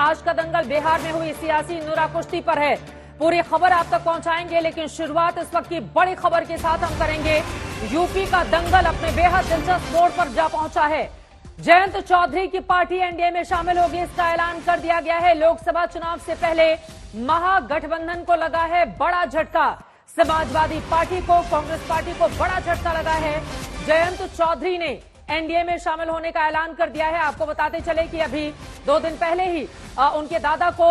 आज का दंगल बिहार में हुई सियासी नूरा कुश्ती पर है। पूरी खबर आप तक पहुंचाएंगे, लेकिन शुरुआत इस वक्त की बड़ी खबर के साथ हम करेंगे। यूपी का दंगल अपने बेहद दिलचस्प मोड़ पर जा पहुंचा है। जयंत चौधरी की पार्टी एनडीए में शामिल होगी, इसका ऐलान कर दिया गया है। लोकसभा चुनाव से पहले महागठबंधन को लगा है बड़ा झटका। समाजवादी पार्टी को, कांग्रेस पार्टी को बड़ा झटका लगा है। जयंत चौधरी ने एनडीए में शामिल होने का ऐलान कर दिया है। आपको बताते चले कि अभी 2 दिन पहले ही उनके दादा को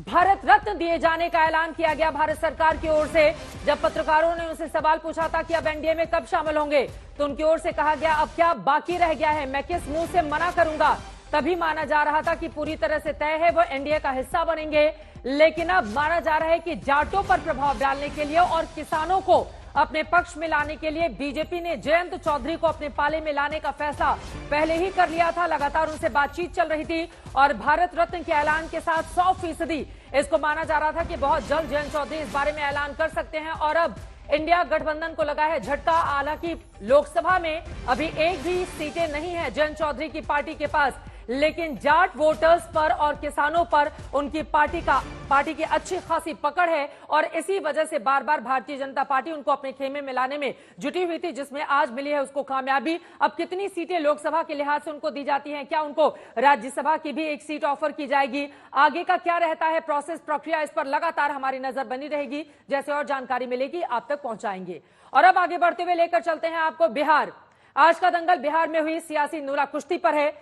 भारत रत्न दिए जाने का ऐलान किया गया भारत सरकार की ओर से। जब पत्रकारों ने उनसे सवाल पूछा था कि अब एनडीए में कब शामिल होंगे, तो उनकी ओर से कहा गया अब क्या बाकी रह गया है, मैं किस मुंह से मना करूंगा। तभी माना जा रहा था कि पूरी तरह से तय है वो एनडीए का हिस्सा बनेंगे, लेकिन अब माना जा रहा है कि जाटों पर प्रभाव डालने के लिए और किसानों को अपने पक्ष में लाने के लिए बीजेपी ने जयंत चौधरी को अपने पाले में लाने का फैसला पहले ही कर लिया था। लगातार उनसे बातचीत चल रही थी और भारत रत्न के ऐलान के साथ 100% इसको माना जा रहा था कि बहुत जल्द जयंत चौधरी इस बारे में ऐलान कर सकते हैं। और अब इंडिया गठबंधन को लगा है झटका। हालांकि लोकसभा में अभी एक भी सीटें नहीं है जयंत चौधरी की पार्टी के पास, लेकिन जाट वोटर्स पर और किसानों पर उनकी पार्टी की अच्छी खासी पकड़ है और इसी वजह से बार बार भारतीय जनता पार्टी उनको अपने खेमे में लाने में जुटी हुई थी, जिसमें आज मिली है उसको कामयाबी। अब कितनी सीटें लोकसभा के लिहाज से उनको दी जाती हैं, क्या उनको राज्यसभा की भी एक सीट ऑफर की जाएगी, आगे का क्या रहता है प्रोसेस, प्रक्रिया, इस पर लगातार हमारी नजर बनी रहेगी। जैसे और जानकारी मिलेगी आप तक पहुंचाएंगे। और अब आगे बढ़ते हुए लेकर चलते हैं आपको बिहार। आज का दंगल बिहार में हुई सियासी नूरा कुश्ती पर है।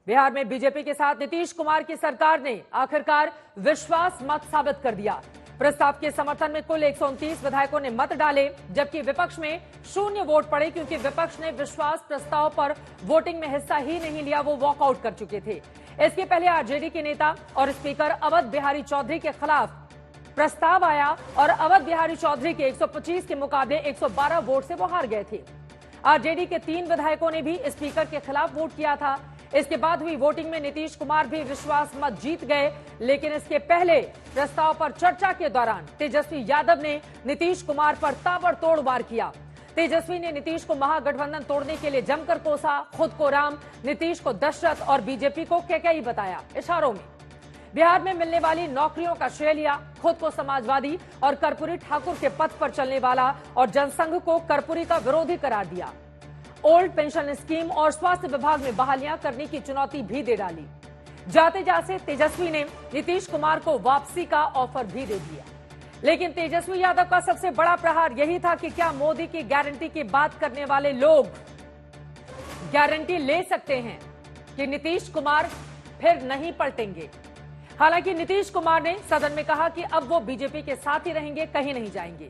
बिहार में बीजेपी के साथ नीतीश कुमार की सरकार ने आखिरकार विश्वास मत साबित कर दिया। प्रस्ताव के समर्थन में कुल 129 विधायकों ने मत डाले, जबकि विपक्ष में 0 वोट पड़े, क्योंकि विपक्ष ने विश्वास प्रस्ताव पर वोटिंग में हिस्सा ही नहीं लिया, वो वॉकआउट कर चुके थे। इसके पहले आरजेडी के नेता और स्पीकर अवध बिहारी चौधरी के खिलाफ प्रस्ताव आया और अवध बिहारी चौधरी के 125 के मुकाबले 112 वोट से वो हार गए थे। आरजेडी के 3 विधायकों ने भी स्पीकर के खिलाफ वोट किया था। इसके बाद हुई वोटिंग में नीतीश कुमार भी विश्वास मत जीत गए, लेकिन इसके पहले प्रस्ताव पर चर्चा के दौरान तेजस्वी यादव ने नीतीश कुमार पर ताबड़तोड़ वार किया। तेजस्वी ने नीतीश को महागठबंधन तोड़ने के लिए जमकर कोसा, खुद को राम, नीतीश को दशरथ और बीजेपी को कैकेयी बताया इशारों में। बिहार में मिलने वाली नौकरियों का श्रेय लिया, खुद को समाजवादी और कर्पूरी ठाकुर के पथ पर चलने वाला और जनसंघ को कर्पूरी का विरोधी करार दिया। ओल्ड पेंशन स्कीम और स्वास्थ्य विभाग में बहालियां करने की चुनौती भी दे डाली। जाते जाते तेजस्वी ने नीतीश कुमार को वापसी का ऑफर भी दे दिया। लेकिन तेजस्वी यादव का सबसे बड़ा प्रहार यही था कि क्या मोदी की गारंटी की बात करने वाले लोग गारंटी ले सकते हैं कि नीतीश कुमार फिर नहीं पलटेंगे। हालांकि नीतीश कुमार ने सदन में कहा कि अब वो बीजेपी के साथ ही रहेंगे, कहीं नहीं जाएंगे।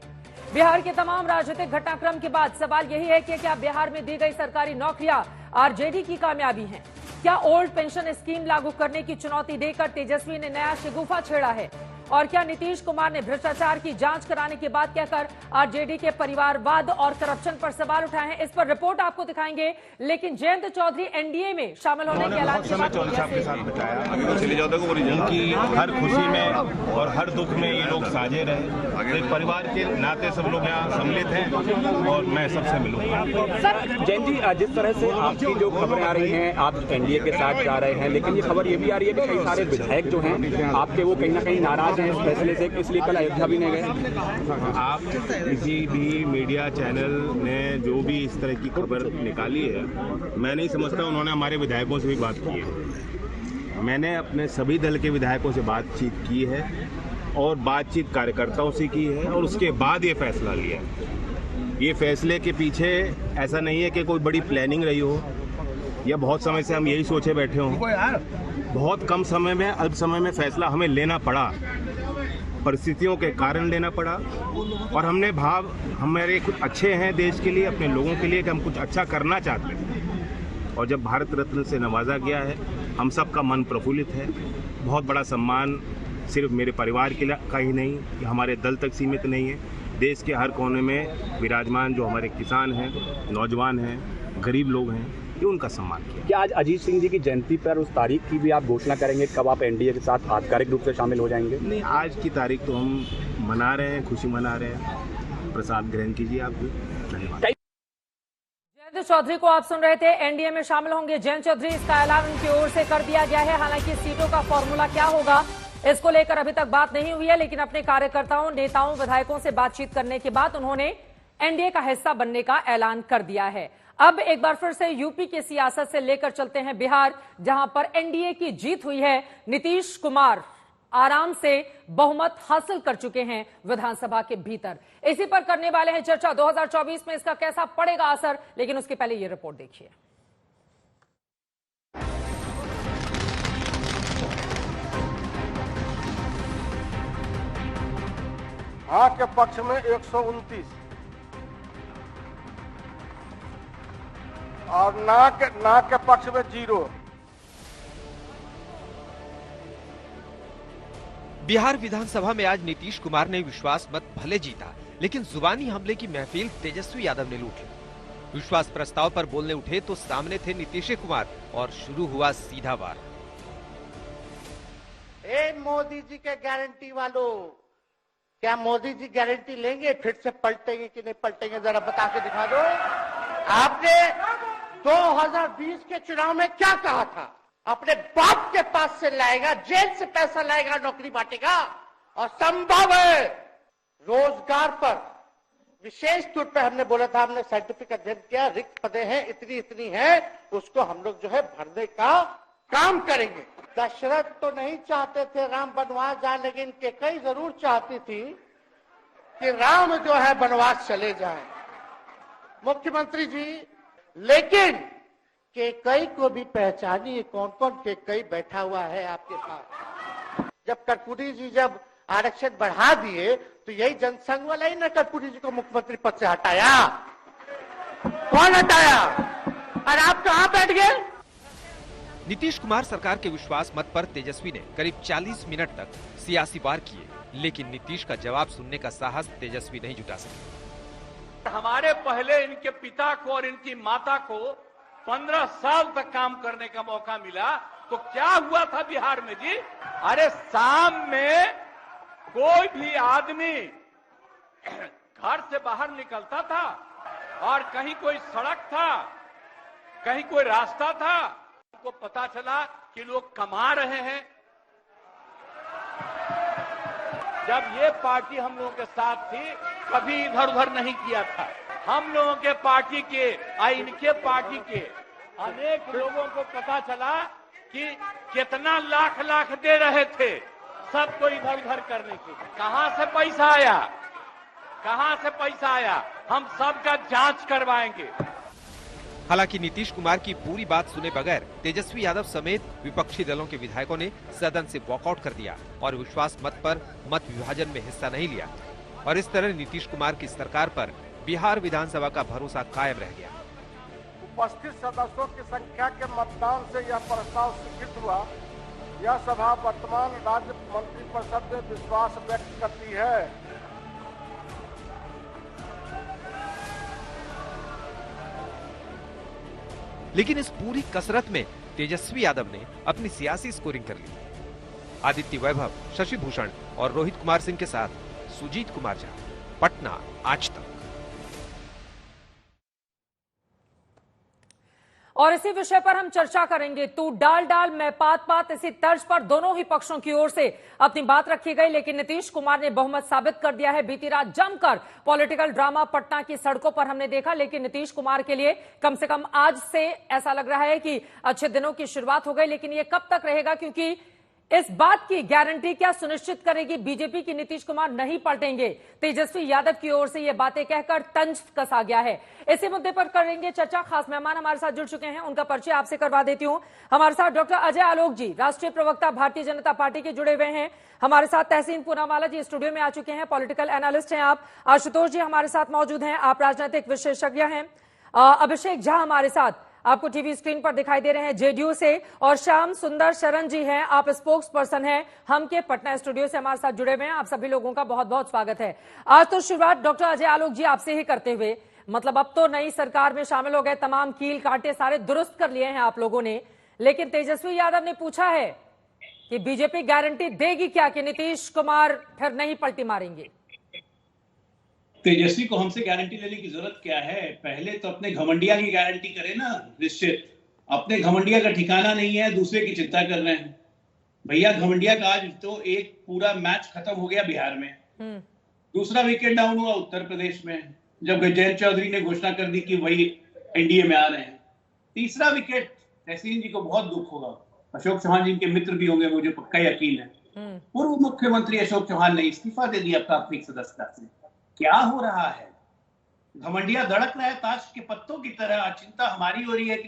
बिहार के तमाम राजनीतिक घटनाक्रम के बाद सवाल यही है कि क्या बिहार में दी गई सरकारी नौकरियां आरजेडी की कामयाबी हैं? क्या ओल्ड पेंशन स्कीम लागू करने की चुनौती देकर तेजस्वी ने नया शिगुफा छेड़ा है? और क्या नीतीश कुमार ने भ्रष्टाचार की जांच कराने की बात कहकर आरजेडी के परिवारवाद और करप्शन पर सवाल उठाए हैं? इस पर रिपोर्ट आपको दिखाएंगे। लेकिन जयंत चौधरी एनडीए में शामिल होने के ऐलान के बाद उनकी हर खुशी में और हर दुख में ये लोग साझे रहे। एक परिवार के नाते सब लोग यहाँ सम्मिलित हैं और मैं सबसे मिलूंगा। जयंत जी, जिस तरह से आपकी जो खबरें आ रही हैं, आप एनडीए के साथ जा रहे हैं, लेकिन ये खबर ये भी आ रही है कि कई सारे विधायक जो हैं आपके वो कहीं ना कहीं नाराज हैं इस फैसले से, इसलिए कल अयोध्या भी नहीं गए। आप किसी भी मीडिया चैनल ने जो भी इस तरह की खबर निकाली है, मैं नहीं समझता उन्होंने हमारे विधायकों से भी बात की है। मैंने अपने सभी दल के विधायकों से बातचीत की है और बातचीत कार्यकर्ताओं से की है और उसके बाद ये फैसला लिया। ये फैसले के पीछे ऐसा नहीं है कि कोई बड़ी प्लानिंग रही हो या बहुत समय से हम यही सोचे बैठे हों। बहुत कम समय में, अल्प समय में फैसला हमें लेना पड़ा, परिस्थितियों के कारण लेना पड़ा और हमने हमारे कुछ अच्छे हैं देश के लिए, अपने लोगों के लिए, कि हम कुछ अच्छा करना चाहते हैं। और जब भारत रत्न से नवाजा गया है, हम सब का मन प्रफुल्लित है। बहुत बड़ा सम्मान सिर्फ मेरे परिवार के लिए का ही नहीं, हमारे दल तक सीमित नहीं है। देश के हर कोने में विराजमान जो हमारे किसान हैं, नौजवान हैं, गरीब लोग हैं, ये उनका सम्मान किया। क्या आज अजीत सिंह जी की जयंती पर उस तारीख की भी आप घोषणा करेंगे, कब आप एनडीए के साथ आधिकारिक रूप से शामिल हो जाएंगे? नहीं, आज की तारीख तो हम मना रहे हैं, खुशी मना रहे हैं। प्रसाद ग्रहण कीजिए आप भी। धन्यवाद। चौधरी को आप सुन रहे थे। एनडीए में शामिल होंगे जयंत चौधरी, इसका ऐलान उनकी ओर से कर दिया गया है। हालांकि सीटों का फॉर्मूला क्या होगा इसको लेकर अभी तक बात नहीं हुई है, लेकिन अपने कार्यकर्ताओं, नेताओं, विधायकों से बातचीत करने के बाद उन्होंने एनडीए का हिस्सा बनने का ऐलान कर दिया है। अब एक बार फिर से यूपी की सियासत से लेकर चलते हैं बिहार, जहां पर एनडीए की जीत हुई है। नीतीश कुमार आराम से बहुमत हासिल कर चुके हैं विधानसभा के भीतर। इसी पर करने वाले हैं चर्चा। 2024 में इसका कैसा पड़ेगा असर, लेकिन उसके पहले ये रिपोर्ट देखिए। हाँ के पक्ष में 129 और ना के पक्ष में 0। बिहार विधानसभा में आज नीतीश कुमार ने विश्वास मत भले जीता, लेकिन जुबानी हमले की महफिल तेजस्वी यादव ने लूट ली। विश्वास प्रस्ताव पर बोलने उठे तो सामने थे नीतीश कुमार और शुरू हुआ सीधा वार। मोदी जी के गारंटी वालों, क्या मोदी जी गारंटी लेंगे? फिर से पलटेंगे कि नहीं पलटेंगे, जरा बता के दिखा दो। आपने 2020 के चुनाव में क्या कहा था? अपने बाप के पास से लाएगा, जेल से पैसा लाएगा, नौकरी बांटेगा। और संभव है रोजगार पर विशेष तौर पे हमने बोला था, हमने साइंटिफिक अध्ययन किया, रिक्त पदे हैं इतनी है, उसको हम लोग जो है भरने का काम करेंगे। दशरथ तो नहीं चाहते थे राम वनवास जाए, लेकिन कैकेयी जरूर चाहती थी कि राम जो है वनवास चले जाए। मुख्यमंत्री जी, लेकिन कैकेयी को भी पहचानिए, कौन कौन कैकेयी बैठा हुआ है आपके पास। जब कर्पूरी जी जब आरक्षण बढ़ा दिए तो यही जनसंघ वाला ही ना कर्पूरी जी को मुख्यमंत्री पद से हटाया। कौन हटाया? और आप कहां बैठ गए? नीतीश कुमार सरकार के विश्वास मत पर तेजस्वी ने करीब 40 मिनट तक सियासी वार किए, लेकिन नीतीश का जवाब सुनने का साहस तेजस्वी नहीं जुटा सके। हमारे पहले इनके पिता को और इनकी माता को 15 साल तक काम करने का मौका मिला, तो क्या हुआ था बिहार में जी? अरे शाम में कोई भी आदमी घर से बाहर निकलता था और कहीं कोई सड़क था, कहीं कोई रास्ता था, को पता चला कि लोग कमा रहे हैं। जब ये पार्टी हम लोगों के साथ थी, कभी इधर उधर नहीं किया था। हम लोगों के पार्टी के, इनके पार्टी के अनेक लोगों को पता चला कि कितना लाख लाख दे रहे थे सबको इधर उधर करने की। कहां से पैसा आया, कहां से पैसा आया, हम सबका जांच करवाएंगे। हालांकि नीतीश कुमार की पूरी बात सुने बगैर तेजस्वी यादव समेत विपक्षी दलों के विधायकों ने सदन से वॉकआउट कर दिया और विश्वास मत पर मत विभाजन में हिस्सा नहीं लिया, और इस तरह नीतीश कुमार की सरकार पर बिहार विधानसभा का भरोसा कायम रह गया। उपस्थित सदस्यों की संख्या के मतदान से यह प्रस्ताव स्वीकृत हुआ। यह सभा वर्तमान राज्य मंत्रिपरिषद में विश्वास व्यक्त करती है। लेकिन इस पूरी कसरत में तेजस्वी यादव ने अपनी सियासी स्कोरिंग कर ली। आदित्य वैभव, शशि भूषण और रोहित कुमार सिंह के साथ सुजीत कुमार झा, पटना, आज तक। और इसी विषय पर हम चर्चा करेंगे। तू डाल डाल मैं पात पात, इसी तर्ज पर दोनों ही पक्षों की ओर से अपनी बात रखी गई, लेकिन नीतीश कुमार ने बहुमत साबित कर दिया है। बीती रात जमकर पॉलिटिकल ड्रामा पटना की सड़कों पर हमने देखा, लेकिन नीतीश कुमार के लिए कम से कम आज से ऐसा लग रहा है कि अच्छे दिनों की शुरुआत हो गई। लेकिन ये कब तक रहेगा, क्योंकि इस बात की गारंटी क्या सुनिश्चित करेगी बीजेपी की नीतीश कुमार नहीं पलटेंगे? तेजस्वी यादव की ओर से यह बातें कहकर तंज कसा गया है। इसी मुद्दे पर करेंगे चर्चा। खास मेहमान हमारे साथ जुड़ चुके हैं, उनका परिचय आपसे करवा देती हूं। हमारे साथ डॉक्टर अजय आलोक जी, राष्ट्रीय प्रवक्ता भारतीय जनता पार्टी के, जुड़े हुए हैं। हमारे साथ तहसीन पूनावाला जी स्टूडियो में आ चुके हैं, पॉलिटिकल एनालिस्ट हैं आप। आशुतोष जी हमारे साथ मौजूद हैं, आप राजनीतिक विशेषज्ञ हैं। अभिषेक झा हमारे साथ आपको टीवी स्क्रीन पर दिखाई दे रहे हैं जेडीयू से, और श्याम सुंदर शरण जी हैं, आप स्पोक्स पर्सन हैं हम के पटना स्टूडियो से हमारे साथ जुड़े हुए हैं। आप सभी लोगों का बहुत बहुत स्वागत है। आज तो शुरुआत डॉक्टर अजय आलोक जी आपसे ही करते हुए, मतलब अब तो नई सरकार में शामिल हो गए, तमाम कील कांटे सारे दुरुस्त कर लिए हैं आप लोगों ने, लेकिन तेजस्वी यादव ने पूछा है कि बीजेपी गारंटी देगी क्या कि नीतीश कुमार फिर नहीं पलटी मारेंगे? तेजस्वी को हमसे गारंटी लेने की जरूरत क्या है? पहले तो अपने घमंडिया की गारंटी करे ना। निश्चित अपने घमंडिया का ठिकाना नहीं है, दूसरे की चिंता कर रहे हैं। भैया घमंडिया का आज तो एक पूरा मैच खत्म हो गया बिहार में। दूसरा विकेट डाउन हुआ उत्तर प्रदेश में, जब गजेंद्र चौधरी ने घोषणा कर दी कि वही एनडीए में आ रहे हैं। तीसरा विकेट तहसीन जी को बहुत दुख होगा, अशोक चौहान जी के मित्र भी होंगे, मुझे पक्का यकीन है। पूर्व मुख्यमंत्री अशोक चौहान ने इस्तीफा दे दिया प्राथमिक सदस्यता से। क्या हो रहा है? घमंडिया धड़क रहा है ताश के पत्तों की तरह। चिंता हमारी हो रही है कि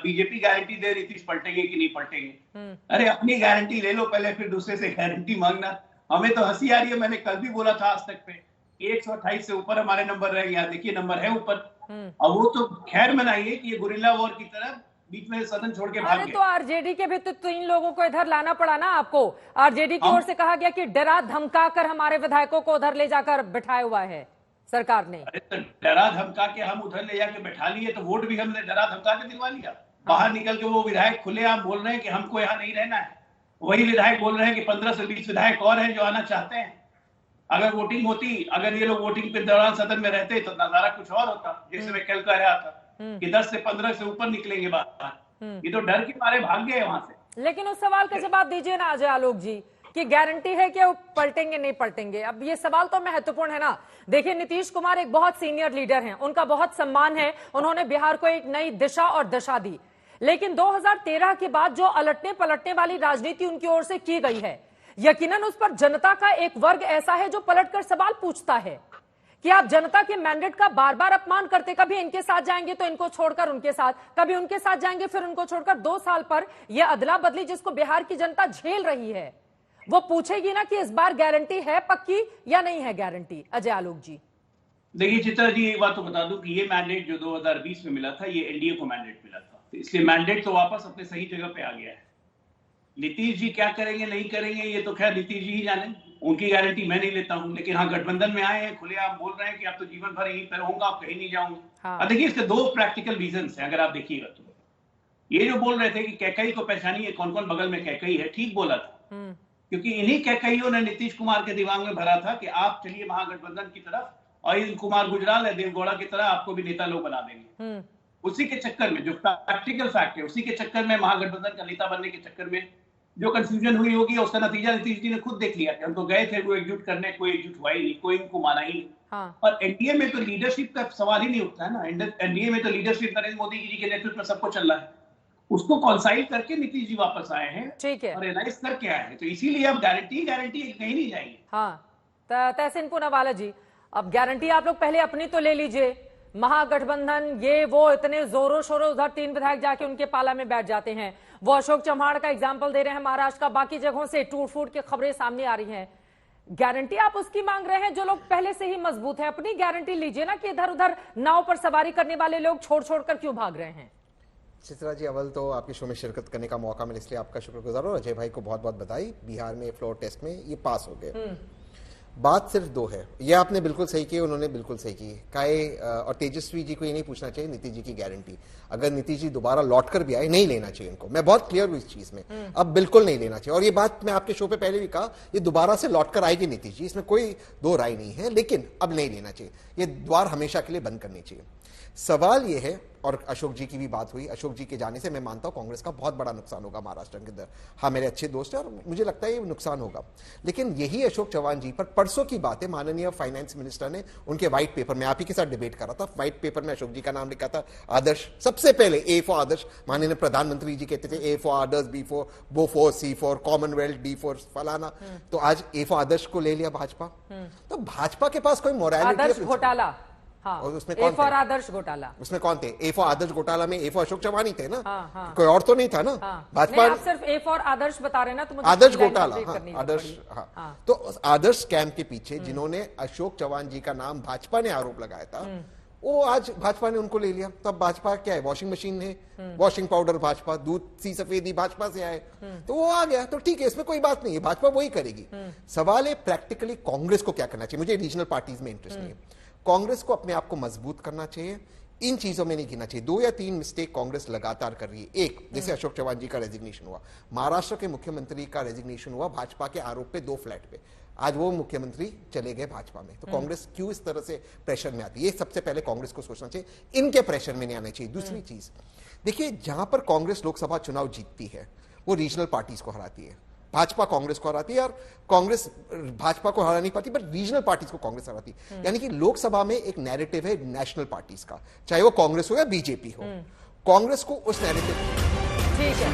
बीजेपी गारंटी दे, नीतीश पलटेंगे कि नहीं पलटेंगे। अरे अपनी गारंटी ले लो पहले, फिर दूसरे से गारंटी मांगना। हमें तो हंसी आ रही है। मैंने कल भी बोला था आज तक पे 128 से ऊपर हमारे नंबर रहे। यहाँ देखिए नंबर है ऊपर। अब वो तो खैर मनाइए कि ये गुरिल्ला वॉर की तरह बीच में सदन छोड़ के भाग गए। तो आरजेडी के भी तो 3 लोगों को इधर लाना पड़ा ना आपको। आरजेडी की ओर से कहा गया कि डरा धमका कर हमारे विधायकों को उधर ले जाकर बिठाया हुआ है सरकार ने। अरे तो डरा धमका के हम उधर ले जाके बैठा लिए, तो वोट भी हमने डरा धमका के दिलवा लिया। बाहर निकल के वो विधायक खुलेआम बोल रहे हैं कि हमको यहाँ नहीं रहना है। वही विधायक बोल रहे हैं कि 15 से 20 विधायक और हैं जो आना चाहते हैं। अगर वोटिंग होती, अगर ये लोग वोटिंग के दौरान सदन में रहते तो नजारा कुछ और होता। जैसे मैं कल कह रहा था कि 10 से 15 से ऊपर निकलेंगे बाहर। ये तो डर के मारे भाग गए वहां से। लेकिन उस सवाल का जवाब दीजिए ना अजय आलोक जी कि गारंटी है कि वो पलटेंगे नहीं पलटेंगे। अब ये सवाल तो महत्वपूर्ण है ना। देखिए नीतीश कुमार एक बहुत सीनियर लीडर हैं, उनका बहुत सम्मान है। उन्होंने बिहार को एक नई दिशा और दशा दी। लेकिन 2013 के बाद जो अलटने पलटने वाली राजनीति उनकी ओर से की गई है, यकीनन उस पर जनता का एक वर्ग ऐसा है जो पलटकर सवाल पूछता है कि आप जनता के मैंडेट का बार बार अपमान करते, कभी इनके साथ जाएंगे तो इनको छोड़कर उनके साथ, कभी उनके साथ जाएंगे फिर उनको छोड़कर। 2 साल पर यह अदला बदली जिसको बिहार की जनता झेल रही है, वो पूछेगी ना कि इस बार गारंटी है पक्की या नहीं है गारंटी। अजय आलोक जी देखिए चित्रा जी, एक बात तो बता दूं कि ये मैंडेट जो 2020 में मिला था, ये एनडीए को मैंडेट मिला था, तो इसलिए मैंडेट तो वापस अपने सही जगह पे आ गया है। नीतीश जी क्या करेंगे नहीं करेंगे ये तो खैर नीतीश जी ही जाने, उनकी गारंटी मैं नहीं लेता हूं। लेकिन हाँ, गठबंधन में आए हैं, खुले आप बोल रहे हैं कि आप तो जीवन भर यहीं पर रहूंगा, आप कहीं नहीं जाऊंगा। हाँ। देखिए इसके 2 प्रैक्टिकल रीजन है। अगर आप देखिएगा तो ये जो बोल रहे थे कि कैकई को पहचानिए, कौन कौन बगल में कैकई है, ठीक बोला था। क्योंकि इन्हीं कैकईयों ने नीतीश कुमार के दिमाग में भरा था कि आप चलिए महागठबंधन की तरफ, और इन कुमार गुजराल है देवगौड़ा की तरह आपको भी नेता लोग बना देंगे। उसी के चक्कर में, जो प्रैक्टिकल फैक्ट है, उसी के चक्कर में, महागठबंधन का नेता बनने के चक्कर में जो कंफ्यूजन हुई होगी, उसका नतीजा नीतीश जी ने खुद देख लिया कि हम तो गए थे वो एकजुट करने, कोई एकजुट हुआ ही नहीं, कोई इनको माना ही नहीं। हाँ। और एनडीए में तो लीडरशिप का सवाल ही नहीं उठता है ना। एनडीए में तो लीडरशिप नरेंद्र मोदी जी के नेतृत्व में सबको चल रहा है। उसको कॉन्साइल करके नीतीश जी वापस आए हैं, ठीक है, और एनालाइज करके आए हैं। तो इसीलिए अब गारंटी कहीं नहीं जाएगी। हाँ तहसीन पूनावाला जी, अब गारंटी आप लोग पहले अपनी तो ले लीजिए। महागठबंधन ये वो इतने जोरों शोरों, उधर 3 विधायक जाके उनके पाला में बैठ जाते हैं। वो अशोक चव्हाण का एग्जाम्पल दे रहे हैं महाराष्ट्र का, बाकी जगहों से टूट फूट की खबरें सामने आ रही हैं। गारंटी आप उसकी मांग रहे हैं जो लोग पहले से ही मजबूत है। अपनी गारंटी लीजिए ना कि इधर उधर नाव पर सवारी करने वाले लोग छोड़ छोड़कर क्यों भाग रहे हैं। चित्रा जी, अव्वल तो आपके शो में शिरकत करने का मौका मिला, इसलिए आपका शुक्रगुजार हूं। अजय भाई को बहुत बहुत बधाई, बिहार में फ्लोर टेस्ट में ये पास हो गए। बात सिर्फ 2 है, ये आपने बिल्कुल सही की, उन्होंने बिल्कुल सही की। और तेजस्वी जी को ये नहीं पूछना चाहिए नीतीश जी की गारंटी। अगर नीतीश जी दोबारा लौट कर भी आए, नहीं लेना चाहिए इनको। मैं बहुत क्लियर हूं इस चीज में, अब बिल्कुल नहीं लेना चाहिए। और ये बात मैं आपके शो पे पहले भी कहा, ये दोबारा से लौट कर आएगी नीतीश जी, इसमें कोई 2 राय नहीं है। लेकिन अब नहीं लेना चाहिए, ये द्वार हमेशा के लिए बंद करनी चाहिए। सवाल यह है, और अशोक जी की भी बात हुई, अशोक जी के जाने से मैं मानता हूं कांग्रेस का बहुत बड़ा नुकसान होगा महाराष्ट्र के अंदर। हाँ, मेरे अच्छे दोस्त हैं और मुझे लगता है ये नुकसान होगा। लेकिन यही अशोक चव्हाण जी पर परसों की बात है, माननीय फाइनेंस मिनिस्टर ने उनके व्हाइट पेपर में, आप ही के साथ डिबेट कर रहा था, व्हाइट पेपर में अशोक जी का नाम लिखा था, आदर्श। सबसे पहले ए फॉर आदर्श, माननीय प्रधानमंत्री जी कहते थे ए फॉर आदर्श, बी फॉर बो for, C for Commonwealth, D for फलाना। तो आज ए फॉर आदर्श को ले लिया भाजपा। तो भाजपा के पास कोई मोरालिटी घोटाला, हाँ, और उसमें कौन फॉर आदर्श घोटाला, उसमें कौन थे? ए फॉर आदर्श घोटाला में ए फॉर अशोक चव्हाण ही थे ना। हाँ। कोई और तो नहीं था ना। भाजपा आप सिर्फ ए फॉर आदर्श बता रहे ना, तो मुझे आदर्श घोटाला, आदर्श, हाँ। तो आदर्श कैंप के पीछे जिन्होंने अशोक चव्हाण जी का नाम भाजपा ने आरोप लगाया था, वो आज भाजपा ने उनको ले लिया। तब भाजपा क्या है? वॉशिंग मशीन है, वॉशिंग पाउडर भाजपा, दूध सी सफेदी भाजपा से आए, तो वो आ गया। तो ठीक है, इसमें कोई बात नहीं है, भाजपा वही करेगी। सवाल है प्रैक्टिकली कांग्रेस को क्या करना चाहिए। मुझे रीजनल पार्टीज में इंटरेस्ट नहीं है। कांग्रेस को अपने आप को मजबूत करना चाहिए, इन चीजों में नहीं गिनना चाहिए। 2 या 3 मिस्टेक कांग्रेस लगातार कर रही है। एक, जैसे अशोक चव्हाण जी का रेजिग्नेशन हुआ, महाराष्ट्र के मुख्यमंत्री का रेजिग्नेशन हुआ भाजपा के आरोप पे 2 फ्लैट पे। आज वो मुख्यमंत्री चले गए भाजपा में, तो कांग्रेस क्यों इस तरह से प्रेशर में आती है? ये सबसे पहले कांग्रेस को सोचना चाहिए, इनके प्रेशर में नहीं आना चाहिए। दूसरी चीज देखिए, जहां पर कांग्रेस लोकसभा चुनाव जीतती है वो रीजनल पार्टीज को हराती है। भाजपा कांग्रेस को हराती है और कांग्रेस भाजपा को हरा नहीं पाती, पर रीजनल पार्टीज को कांग्रेस हराती है। यानी कि लोकसभा में एक नैरेटिव है नेशनल पार्टीज का, चाहे वो कांग्रेस हो या बीजेपी हो, कांग्रेस को उस नैरेटिव। ठीक है,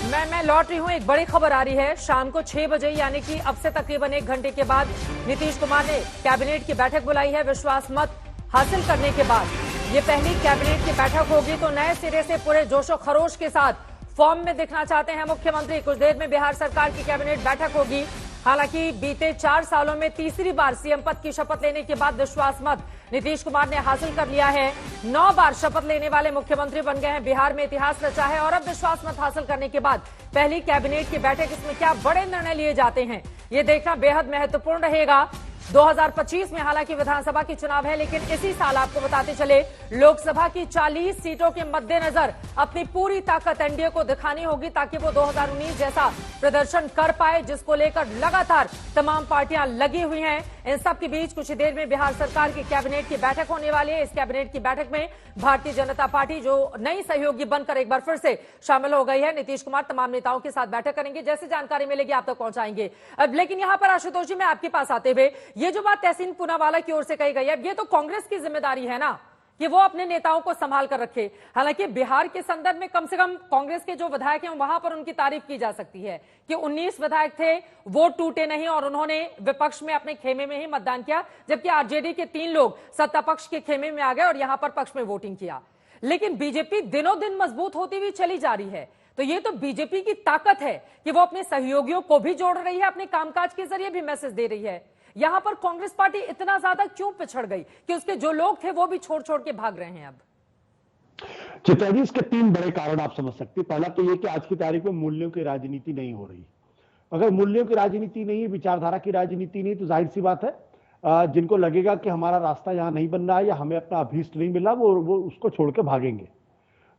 मैं लौट रही हूं। एक बड़ी खबर आ रही है शाम को 6 बजे, यानी कि अब से तकरीबन 1 घंटे के बाद नीतीश कुमार ने कैबिनेट की बैठक बुलाई है। विश्वास मत हासिल करने के बाद ये पहली कैबिनेट की बैठक होगी, तो नए सिरे से पूरे जोशो खरोश के साथ फॉर्म में दिखना चाहते हैं मुख्यमंत्री। कुछ देर में बिहार सरकार की कैबिनेट बैठक होगी। हालांकि बीते 4 सालों में तीसरी बार सीएम पद की शपथ लेने के बाद विश्वास मत नीतीश कुमार ने हासिल कर लिया है। 9 बार शपथ लेने वाले मुख्यमंत्री बन गए हैं, बिहार में इतिहास रचा है। और अब विश्वास मत हासिल करने के बाद पहली कैबिनेट की बैठक, इसमें क्या बड़े निर्णय लिए जाते हैं ये देखना बेहद महत्वपूर्ण रहेगा। 2025 में हालांकि विधानसभा की चुनाव है, लेकिन इसी साल आपको बताते चले लोकसभा की 40 सीटों के मद्देनजर अपनी पूरी ताकत एनडीए को दिखानी होगी, ताकि वो 2019 जैसा प्रदर्शन कर पाए, जिसको लेकर लगातार तमाम पार्टियां लगी हुई हैं। इन सब के बीच कुछ ही देर में बिहार सरकार की कैबिनेट की बैठक होने वाली है। इस कैबिनेट की बैठक में भारतीय जनता पार्टी जो नई सहयोगी बनकर एक बार फिर से शामिल हो गई है, नीतीश कुमार तमाम नेताओं के साथ बैठक करेंगे। जैसे जानकारी मिलेगी आप तक पहुंचाएंगे। अब लेकिन यहां पर आशुतोष जी, मैं आपके पास आते हुए, ये जो बात तहसीन पूनावाला की ओर से कही गई है, ये तो कांग्रेस की जिम्मेदारी है ना कि वो अपने नेताओं को संभाल कर रखे। हालांकि बिहार के संदर्भ में कम से कम कांग्रेस के जो विधायक हैं वहां पर उनकी तारीफ की जा सकती है कि 19 विधायक थे, वोट टूटे नहीं और उन्होंने विपक्ष में अपने खेमे में ही मतदान किया, जबकि आरजेडी के 3 लोग सत्ता पक्ष के खेमे में आ गए और यहां पर पक्ष में वोटिंग किया। लेकिन बीजेपी दिनों दिन मजबूत होती हुई चली जा रही है, तो ये तो बीजेपी की ताकत है कि वो अपने सहयोगियों को भी जोड़ रही है, अपने कामकाज के जरिए भी मैसेज दे रही है। यहां पर कांग्रेस पार्टी इतना ज्यादा क्यों पिछड़ गई कि उसके जो लोग थे वो भी छोड़ छोड़ के भाग रहे हैं? अब चित्रा जी, इसके 3 बड़े कारण आप समझ सकते हैं। पहला तो ये कि आज की तारीख में मूल्यों की राजनीति नहीं हो रही। अगर मूल्यों की राजनीति नहीं है, विचारधारा की राजनीति नहीं, तो जाहिर सी बात है जिनको लगेगा कि हमारा रास्ता यहां नहीं बन रहा है या हमें अपना अभीष्ट नहीं मिला, वो उसको छोड़ के भागेंगे।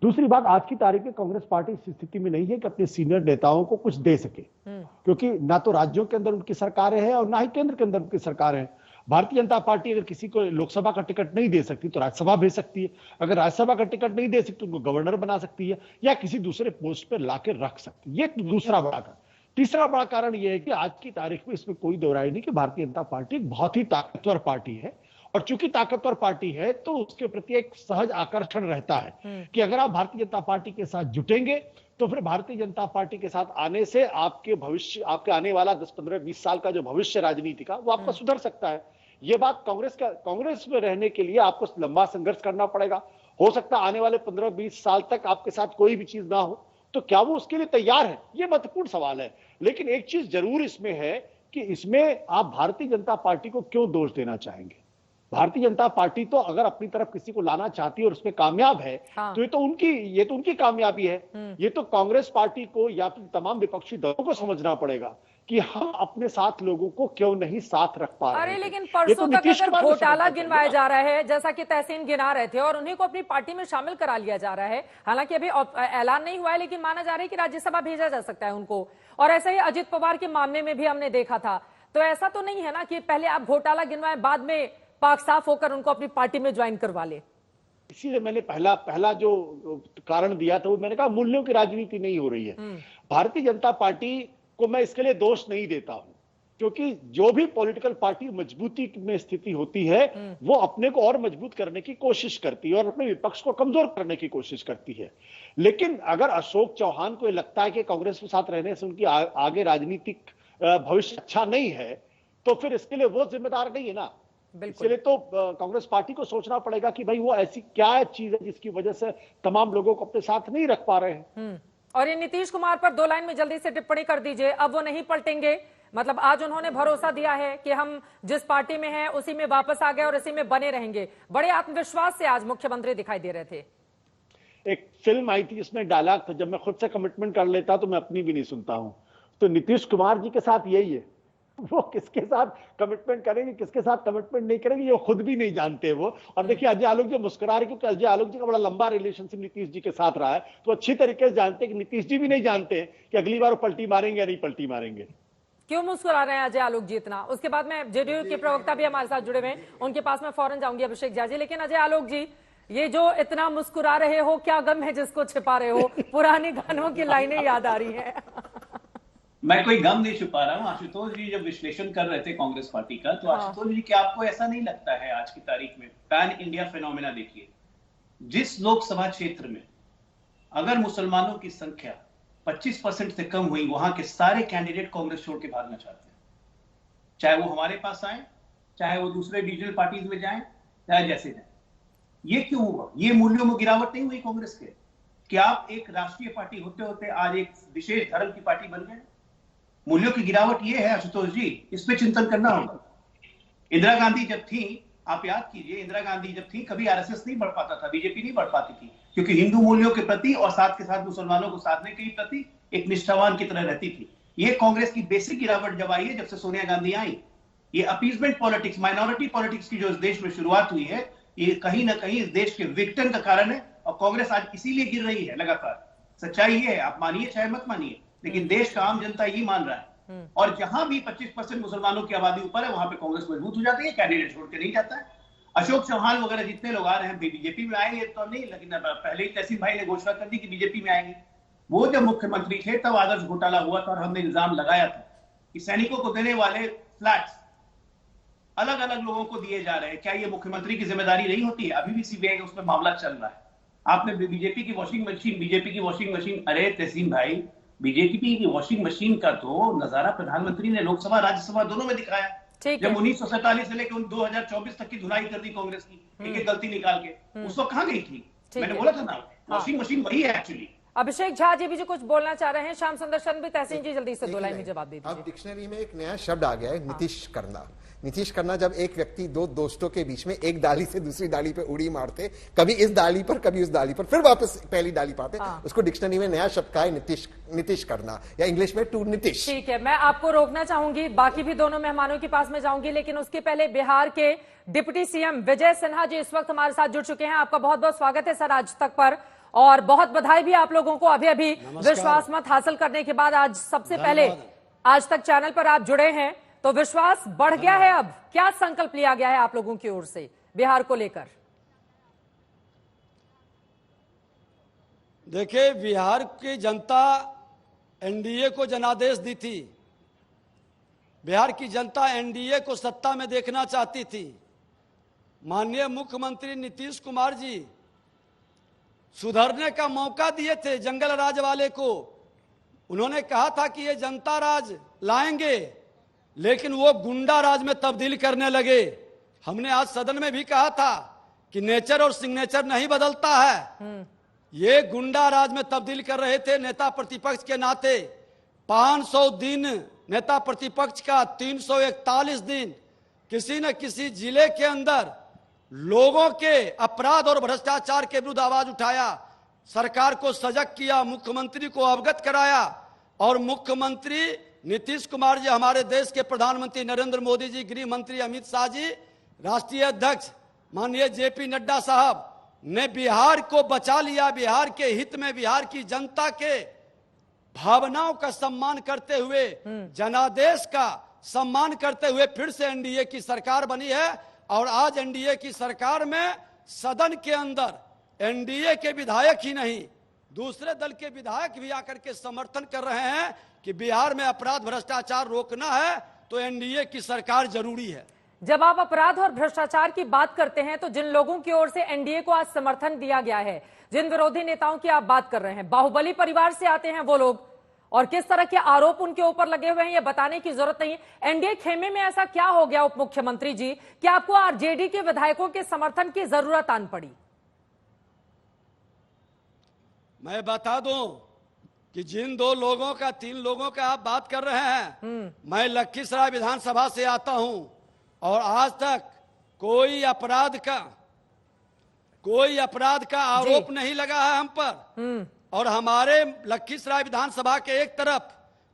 दूसरी बात, आज की तारीख में कांग्रेस पार्टी इस स्थिति में नहीं है कि अपने सीनियर नेताओं को कुछ दे सके, क्योंकि ना तो राज्यों के अंदर उनकी सरकारें हैं और ना ही केंद्र के अंदर उनकी सरकारें हैं। भारतीय जनता पार्टी अगर किसी को लोकसभा का टिकट नहीं दे सकती तो राज्यसभा भेज सकती है, अगर राज्यसभा का टिकट नहीं दे सकती उनको गवर्नर बना सकती है या किसी दूसरे पोस्ट पर लाकर रख सकती है। ये दूसरा बड़ा कारण। तीसरा बड़ा कारण यह है कि आज की तारीख में इसमें कोई दो राय नहीं कि भारतीय जनता पार्टी एक बहुत ही ताकतवर पार्टी है, और चूंकि ताकतवर पार्टी है तो उसके प्रति एक सहज आकर्षण रहता है कि अगर आप भारतीय जनता पार्टी के साथ जुटेंगे तो फिर भारतीय जनता पार्टी के साथ आने से आपके भविष्य, आपके आने वाला 10, 15, 20 साल का जो भविष्य राजनीति का, वो आपका सुधर सकता है। ये बात कांग्रेस में रहने के लिए आपको लंबा संघर्ष करना पड़ेगा। हो सकता है आने वाले 15-20 साल तक आपके साथ कोई भी चीज ना हो, तो क्या वो उसके लिए तैयार है? ये महत्वपूर्ण सवाल है। लेकिन एक चीज जरूर इसमें है कि इसमें आप भारतीय जनता पार्टी को क्यों दोष देना चाहेंगे? भारतीय जनता पार्टी तो अगर अपनी तरफ किसी को लाना चाहती है और उसमें कामयाब है, तो ये तो उनकी कामयाबी है। ये तो कांग्रेस पार्टी को या फिर तमाम विपक्षी दलों को समझना पड़ेगा कि हम अपने साथ लोगों को क्यों नहीं साथ रख पा रहे हैं। अरे लेकिन परसों तक अगर घोटाला गिनवाया जा रहा है, जैसा कि तहसीन गिना रहे थे, और उन्हीं को अपनी पार्टी में शामिल करा लिया जा रहा है, हालांकि अभी ऐलान नहीं हुआ है, लेकिन माना जा रहा है कि राज्यसभा भेजा जा सकता है उनको। और ऐसा ही अजित पवार के मामले में भी हमने देखा था। तो ऐसा तो नहीं है ना कि पहले आप घोटाला गिनवाए, बाद में पाक साफ होकर उनको अपनी पार्टी में ज्वाइन करवा ले? इसीलिए मैंने पहला जो कारण दिया था वो मैंने कहा मूल्यों की राजनीति नहीं हो रही है। भारतीय जनता पार्टी को मैं इसके लिए दोष नहीं देता हूं, क्योंकि जो भी पॉलिटिकल पार्टी मजबूती में स्थिति होती है वो अपने को और मजबूत करने की कोशिश करती है और अपने विपक्ष को कमजोर करने की कोशिश करती है। लेकिन अगर अशोक चौहान को लगता है कि कांग्रेस के साथ रहने से उनकी आगे राजनीतिक भविष्य अच्छा नहीं है, तो फिर इसके लिए वो जिम्मेदार नहीं है ना। इसलिए तो कांग्रेस पार्टी को सोचना पड़ेगा कि भाई वो ऐसी क्या चीज है जिसकी वजह से तमाम लोगों को अपने साथ नहीं रख पा रहे हैं। और ये नीतीश कुमार पर 2 लाइन में जल्दी से टिप्पणी कर दीजिए। अब वो नहीं पलटेंगे, मतलब आज उन्होंने भरोसा दिया है कि हम जिस पार्टी में हैं उसी में वापस आ गए और इसी में बने रहेंगे। बड़े आत्मविश्वास से आज मुख्यमंत्री दिखाई दे रहे थे। एक फिल्म आई थी जिसमें डायलॉग था, जब मैं खुद से कमिटमेंट कर लेता तो मैं अपनी भी नहीं सुनता हूं। तो नीतीश कुमार जी के साथ यही है, वो किसके साथ कमिटमेंट करेंगे, किसके साथ कमिटमेंट नहीं करेंगे, ये खुद भी नहीं जानते वो। और देखिए अजय आलोक जी मुस्कुरा रहे, क्योंकि अजय आलोक जी का बड़ा लंबा रिलेशनशिप नीतीश जी के साथ रहा है, तो अच्छी तरीके से जानते हैं कि नीतीश जी भी नहीं जानते कि अगली बार वो पलटी मारेंगे या नहीं पलटी मारेंगे। क्यों मुस्कुरा रहे हैं अजय आलोक जी इतना? उसके बाद में जेडीयू के प्रवक्ता भी हमारे साथ जुड़े हुए हैं, उनके पास में फौरन जाऊंगी अभिषेक झा जी। लेकिन अजय आलोक जी, ये जो इतना मुस्कुरा रहे हो, क्या गम है जिसको छिपा रहे हो? पुराने गानों की लाइनें याद आ रही हैं। मैं कोई गम नहीं छुपा रहा हूँ। आशुतोष जी जब विश्लेषण कर रहे थे कांग्रेस पार्टी का, तो आशुतोष जी क्या आपको ऐसा नहीं लगता है आज की तारीख में पैन इंडिया फिनोमेना देखिए, जिस लोकसभा क्षेत्र में अगर मुसलमानों की संख्या 25% से कम हुई, वहां के सारे कैंडिडेट कांग्रेस छोड़ के भागना चाहते हैं, चाहे वो हमारे पास आए, चाहे वो दूसरे रीजनल पार्टीज में जाएं, चाहे जैसे जाएं। ये क्यों हुआ? ये मूल्यों में गिरावट नहीं हुई कांग्रेस के कि आप एक राष्ट्रीय पार्टी होते होते आज एक विशेष धर्म की पार्टी बन गए? मूल्यों की गिरावट ये है आशुतोष जी, इस पे चिंतन करना होगा। इंदिरा गांधी जब थी, आप याद कीजिए, इंदिरा गांधी जब थी कभी आरएसएस नहीं बढ़ पाता था, बीजेपी नहीं बढ़ पाती थी, क्योंकि हिंदू मूल्यों के प्रति और साथ के साथ मुसलमानों को साधने के प्रति एक निष्ठावान की तरह रहती थी। ये कांग्रेस की बेसिक गिरावट जब आई है, जब से सोनिया गांधी आई, ये अपीजमेंट पॉलिटिक्स, माइनॉरिटी पॉलिटिक्स की जो इस देश में शुरुआत हुई है, ये कहीं ना कहीं इस देश के विघटन का कारण है, और कांग्रेस आज इसीलिए गिर रही है लगातार। सच्चाई ये है, आप मानिए चाहे मत मानिए, लेकिन देश का आम जनता यही मान रहा है। और जहां भी 25% मुसलमानों की आबादी ऊपर है, वहां पे कांग्रेस मजबूत हो जाती है, कैंडिडेट छोड़ के नहीं जाता है। अशोक चौहान वगैरह जितने लोग आ रहे हैं बीजेपी में आएंगे तो नहीं, लेकिन पहले ही तहसीन भाई ने घोषणा कर दी कि बीजेपी में आएंगे। वो जब मुख्यमंत्री थे तब आदर्श घोटाला हुआ था और हमने इल्जाम लगाया था कि सैनिकों को देने वाले फ्लैट्स अलग अलग लोगों को दिए जा रहे हैं। क्या ये मुख्यमंत्री की जिम्मेदारी नहीं होती है? अभी भी सीबीआई उसमें मामला चल रहा है। आपने बीजेपी की वॉशिंग मशीन, अरे तहसीन भाई, बीजेपी की वॉशिंग मशीन का तो नजारा प्रधानमंत्री ने लोकसभा राज्यसभा दोनों में दिखाया। जब 1947 से लेकर 2024 तक की धुलाई कर दी कांग्रेस की, एक गलती निकाल के, उस वक्त कहां गई थी? मैंने बोला था ना, वॉशिंग मशीन वही है एक्चुअली। अभिषेक झा जी भी जो कुछ बोलना चाह रहे हैं, श्याम सुंदर शर्मा भी, तहसीन जी जल्दी से 2 लाइन में जवाब दे दीजिए। अब डिक्शनरी में एक नया शब्द आ गया है, नीतीश करना। नीतीश करना, जब एक व्यक्ति दो दोस्तों के बीच में एक डाली से दूसरी डाली पे उड़ी मारते, कभी इस डाली पर कभी उस डाली पर, फिर वापस पहली डाली पर आते, उसको डिक्शनरी में नया शब्द का है नीतीश करना, या इंग्लिश में टू नीतीश। ठीक है, मैं आपको रोकना चाहूंगी, बाकी भी दोनों मेहमानों के पास में जाऊंगी, लेकिन उसके पहले बिहार के डिप्टी सीएम विजय सिन्हा जी इस वक्त हमारे साथ जुड़ चुके हैं। आपका बहुत बहुत स्वागत है सर आज तक पर, और बहुत बधाई भी आप लोगों को अभी अभी विश्वास मत हासिल करने के बाद। आज सबसे पहले आज तक चैनल पर आप जुड़े हैं, तो विश्वास बढ़ गया है। अब क्या संकल्प लिया गया है आप लोगों की ओर से बिहार को लेकर? देखिए, बिहार की जनता एनडीए को जनादेश दी थी। बिहार की जनता एनडीए को सत्ता में देखना चाहती थी। माननीय मुख्यमंत्री नीतीश कुमार जी सुधरने का मौका दिए थे जंगल राज वाले को। उन्होंने कहा था कि ये जनता राज लाएंगे, लेकिन वो गुंडा राज में तब्दील करने लगे। हमने आज सदन में भी कहा था कि नेचर और सिग्नेचर नहीं बदलता है। ये गुंडा राज में तब्दील कर रहे थे। नेता प्रतिपक्ष के नाते 500 दिन नेता प्रतिपक्ष का, 341 दिन किसी न किसी जिले के अंदर लोगों के अपराध और भ्रष्टाचार के विरुद्ध आवाज उठाया, सरकार को सजग किया, मुख्यमंत्री को अवगत कराया। और मुख्यमंत्री नीतीश कुमार जी, हमारे देश के प्रधानमंत्री नरेंद्र मोदी जी, गृह मंत्री अमित शाह जी, राष्ट्रीय अध्यक्ष माननीय जेपी नड्डा साहब ने बिहार को बचा लिया। बिहार के हित में, बिहार की जनता के भावनाओं का सम्मान करते हुए, जनादेश का सम्मान करते हुए फिर से एनडीए की सरकार बनी है। और आज एनडीए की सरकार में सदन के अंदर एनडीए के विधायक ही नहीं, दूसरे दल के विधायक भी आकर के समर्थन कर रहे हैं कि बिहार में अपराध भ्रष्टाचार रोकना है तो एनडीए की सरकार जरूरी है। जब आप अपराध और भ्रष्टाचार की बात करते हैं, तो जिन लोगों की ओर से एनडीए को आज समर्थन दिया गया है, जिन विरोधी नेताओं की आप बात कर रहे हैं, बाहुबली परिवार से आते हैं वो लोग, और किस तरह के आरोप उनके ऊपर लगे हुए हैं ये बताने की जरूरत नहीं है। एनडीए खेमे में ऐसा क्या हो गया उप मुख्यमंत्री जी कि आपको आरजेडी के विधायकों के समर्थन की जरूरत आन पड़ी? मैं बता दूं कि जिन 2 लोगों का, 3 लोगों का आप बात कर रहे हैं, मैं लखीसराय विधानसभा से आता हूं और आज तक कोई अपराध का आरोप नहीं लगा है हम पर। और हमारे लखीसराय विधानसभा के एक तरफ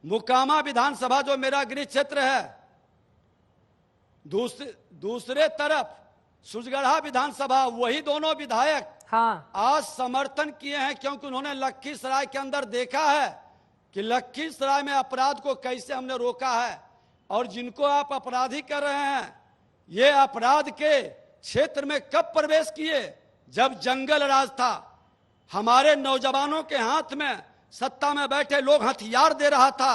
मुकामा विधानसभा जो मेरा गृह क्षेत्र है, दूसरे तरफ सुजगढ़ा विधानसभा, वही दोनों विधायक आज समर्थन किए हैं, क्योंकि उन्होंने लखीसराय के अंदर देखा है कि लखीसराय में अपराध को कैसे हमने रोका है, और जिनको आप अपराधी कर रहे हैं ये अपराध के क्षेत्र में कब प्रवेश किए, जब जंगल राज था। हमारे नौजवानों के हाथ में सत्ता में बैठे लोग हथियार दे रहा था।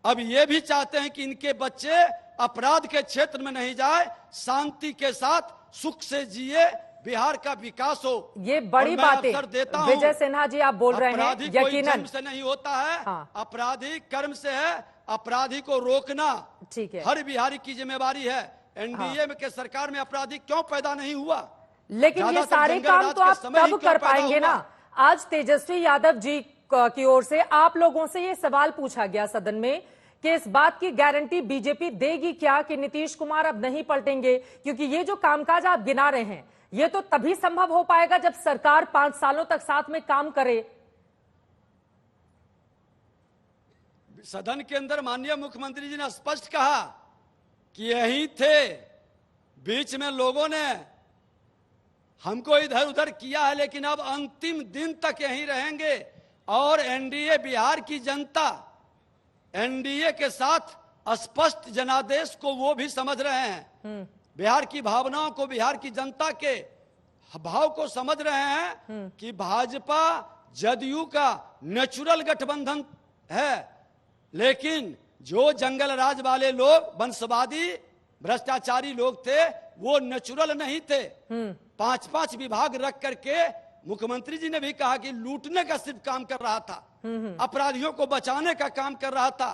अब ये भी चाहते हैं कि इनके बच्चे अपराध के क्षेत्र में नहीं जाए, शांति के साथ सुख से जिए, बिहार का विकास हो। ये बड़ी बात है विजय सिन्हा जी, आप बोल रहे हैं यकीनन से नहीं होता है। हाँ। अपराधी कर्म से है, अपराधी को रोकना ठीक है, हर बिहारी की जिम्मेवारी है। एनडीए के सरकार में अपराधी क्यों पैदा नहीं हुआ, लेकिन ये सारे काम तो आप तब कर पाएंगे ना। आज तेजस्वी यादव जी की ओर से आप लोगों से ये सवाल पूछा गया सदन में कि इस बात की गारंटी बीजेपी देगी क्या कि नीतीश कुमार अब नहीं पलटेंगे, क्योंकि ये जो कामकाज आप गिना रहे हैं ये तो तभी संभव हो पाएगा जब सरकार 5 सालों तक साथ में काम करे। सदन के अंदर माननीय मुख्यमंत्री जी ने स्पष्ट कहा कि यही थे, बीच में लोगों ने हमको इधर उधर किया है, लेकिन अब अंतिम दिन तक यहीं रहेंगे। और एनडीए, बिहार की जनता एनडीए के साथ स्पष्ट जनादेश को वो भी समझ रहे हैं, बिहार की भावनाओं को, बिहार की जनता के भाव को समझ रहे हैं कि भाजपा जदयू का नेचुरल गठबंधन है। लेकिन जो जंगल राज वाले लोग, वंशवादी भ्रष्टाचारी लोग थे, वो नेचुरल नहीं थे। 5-5 विभाग रख करके मुख्यमंत्री जी ने भी कहा कि लूटने का सिर्फ काम कर रहा था, अपराधियों को बचाने का काम कर रहा था,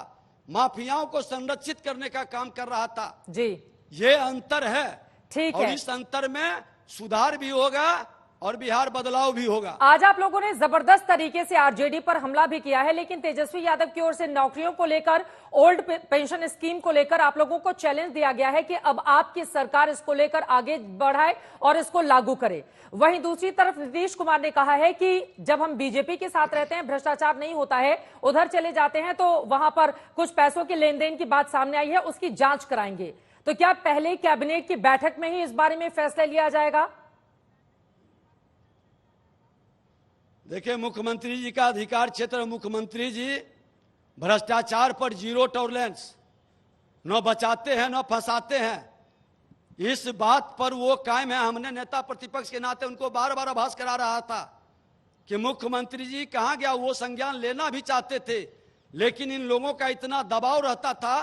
माफियाओं को संरक्षित करने का काम कर रहा था जी। ये अंतर है। ठीक और है, इस अंतर में सुधार भी होगा और बिहार बदलाव भी होगा। आज आप लोगों ने जबरदस्त तरीके से आरजेडी पर हमला भी किया है, लेकिन तेजस्वी यादव की ओर से नौकरियों को लेकर, ओल्ड पेंशन स्कीम को लेकर आप लोगों को चैलेंज दिया गया है कि अब आपकी सरकार इसको लेकर आगे बढ़ाए और इसको लागू करे। वहीं दूसरी तरफ नीतीश कुमार ने कहा है कि जब हम बीजेपी के साथ रहते हैं भ्रष्टाचार नहीं होता है, उधर चले जाते हैं तो वहां पर कुछ पैसों के लेन देन की बात सामने आई है, उसकी जांच कराएंगे। तो क्या पहले कैबिनेट की बैठक में ही इस बारे में फैसला लिया जाएगा? देखिए, मुख्यमंत्री जी का अधिकार क्षेत्र, मुख्यमंत्री जी भ्रष्टाचार पर जीरो टॉलरेंस, न बचाते हैं न फंसाते हैं, इस बात पर वो कायम है। हमने नेता प्रतिपक्ष के नाते उनको बार बार आभास करा रहा था कि मुख्यमंत्री जी कहां गया, वो संज्ञान लेना भी चाहते थे, लेकिन इन लोगों का इतना दबाव रहता था।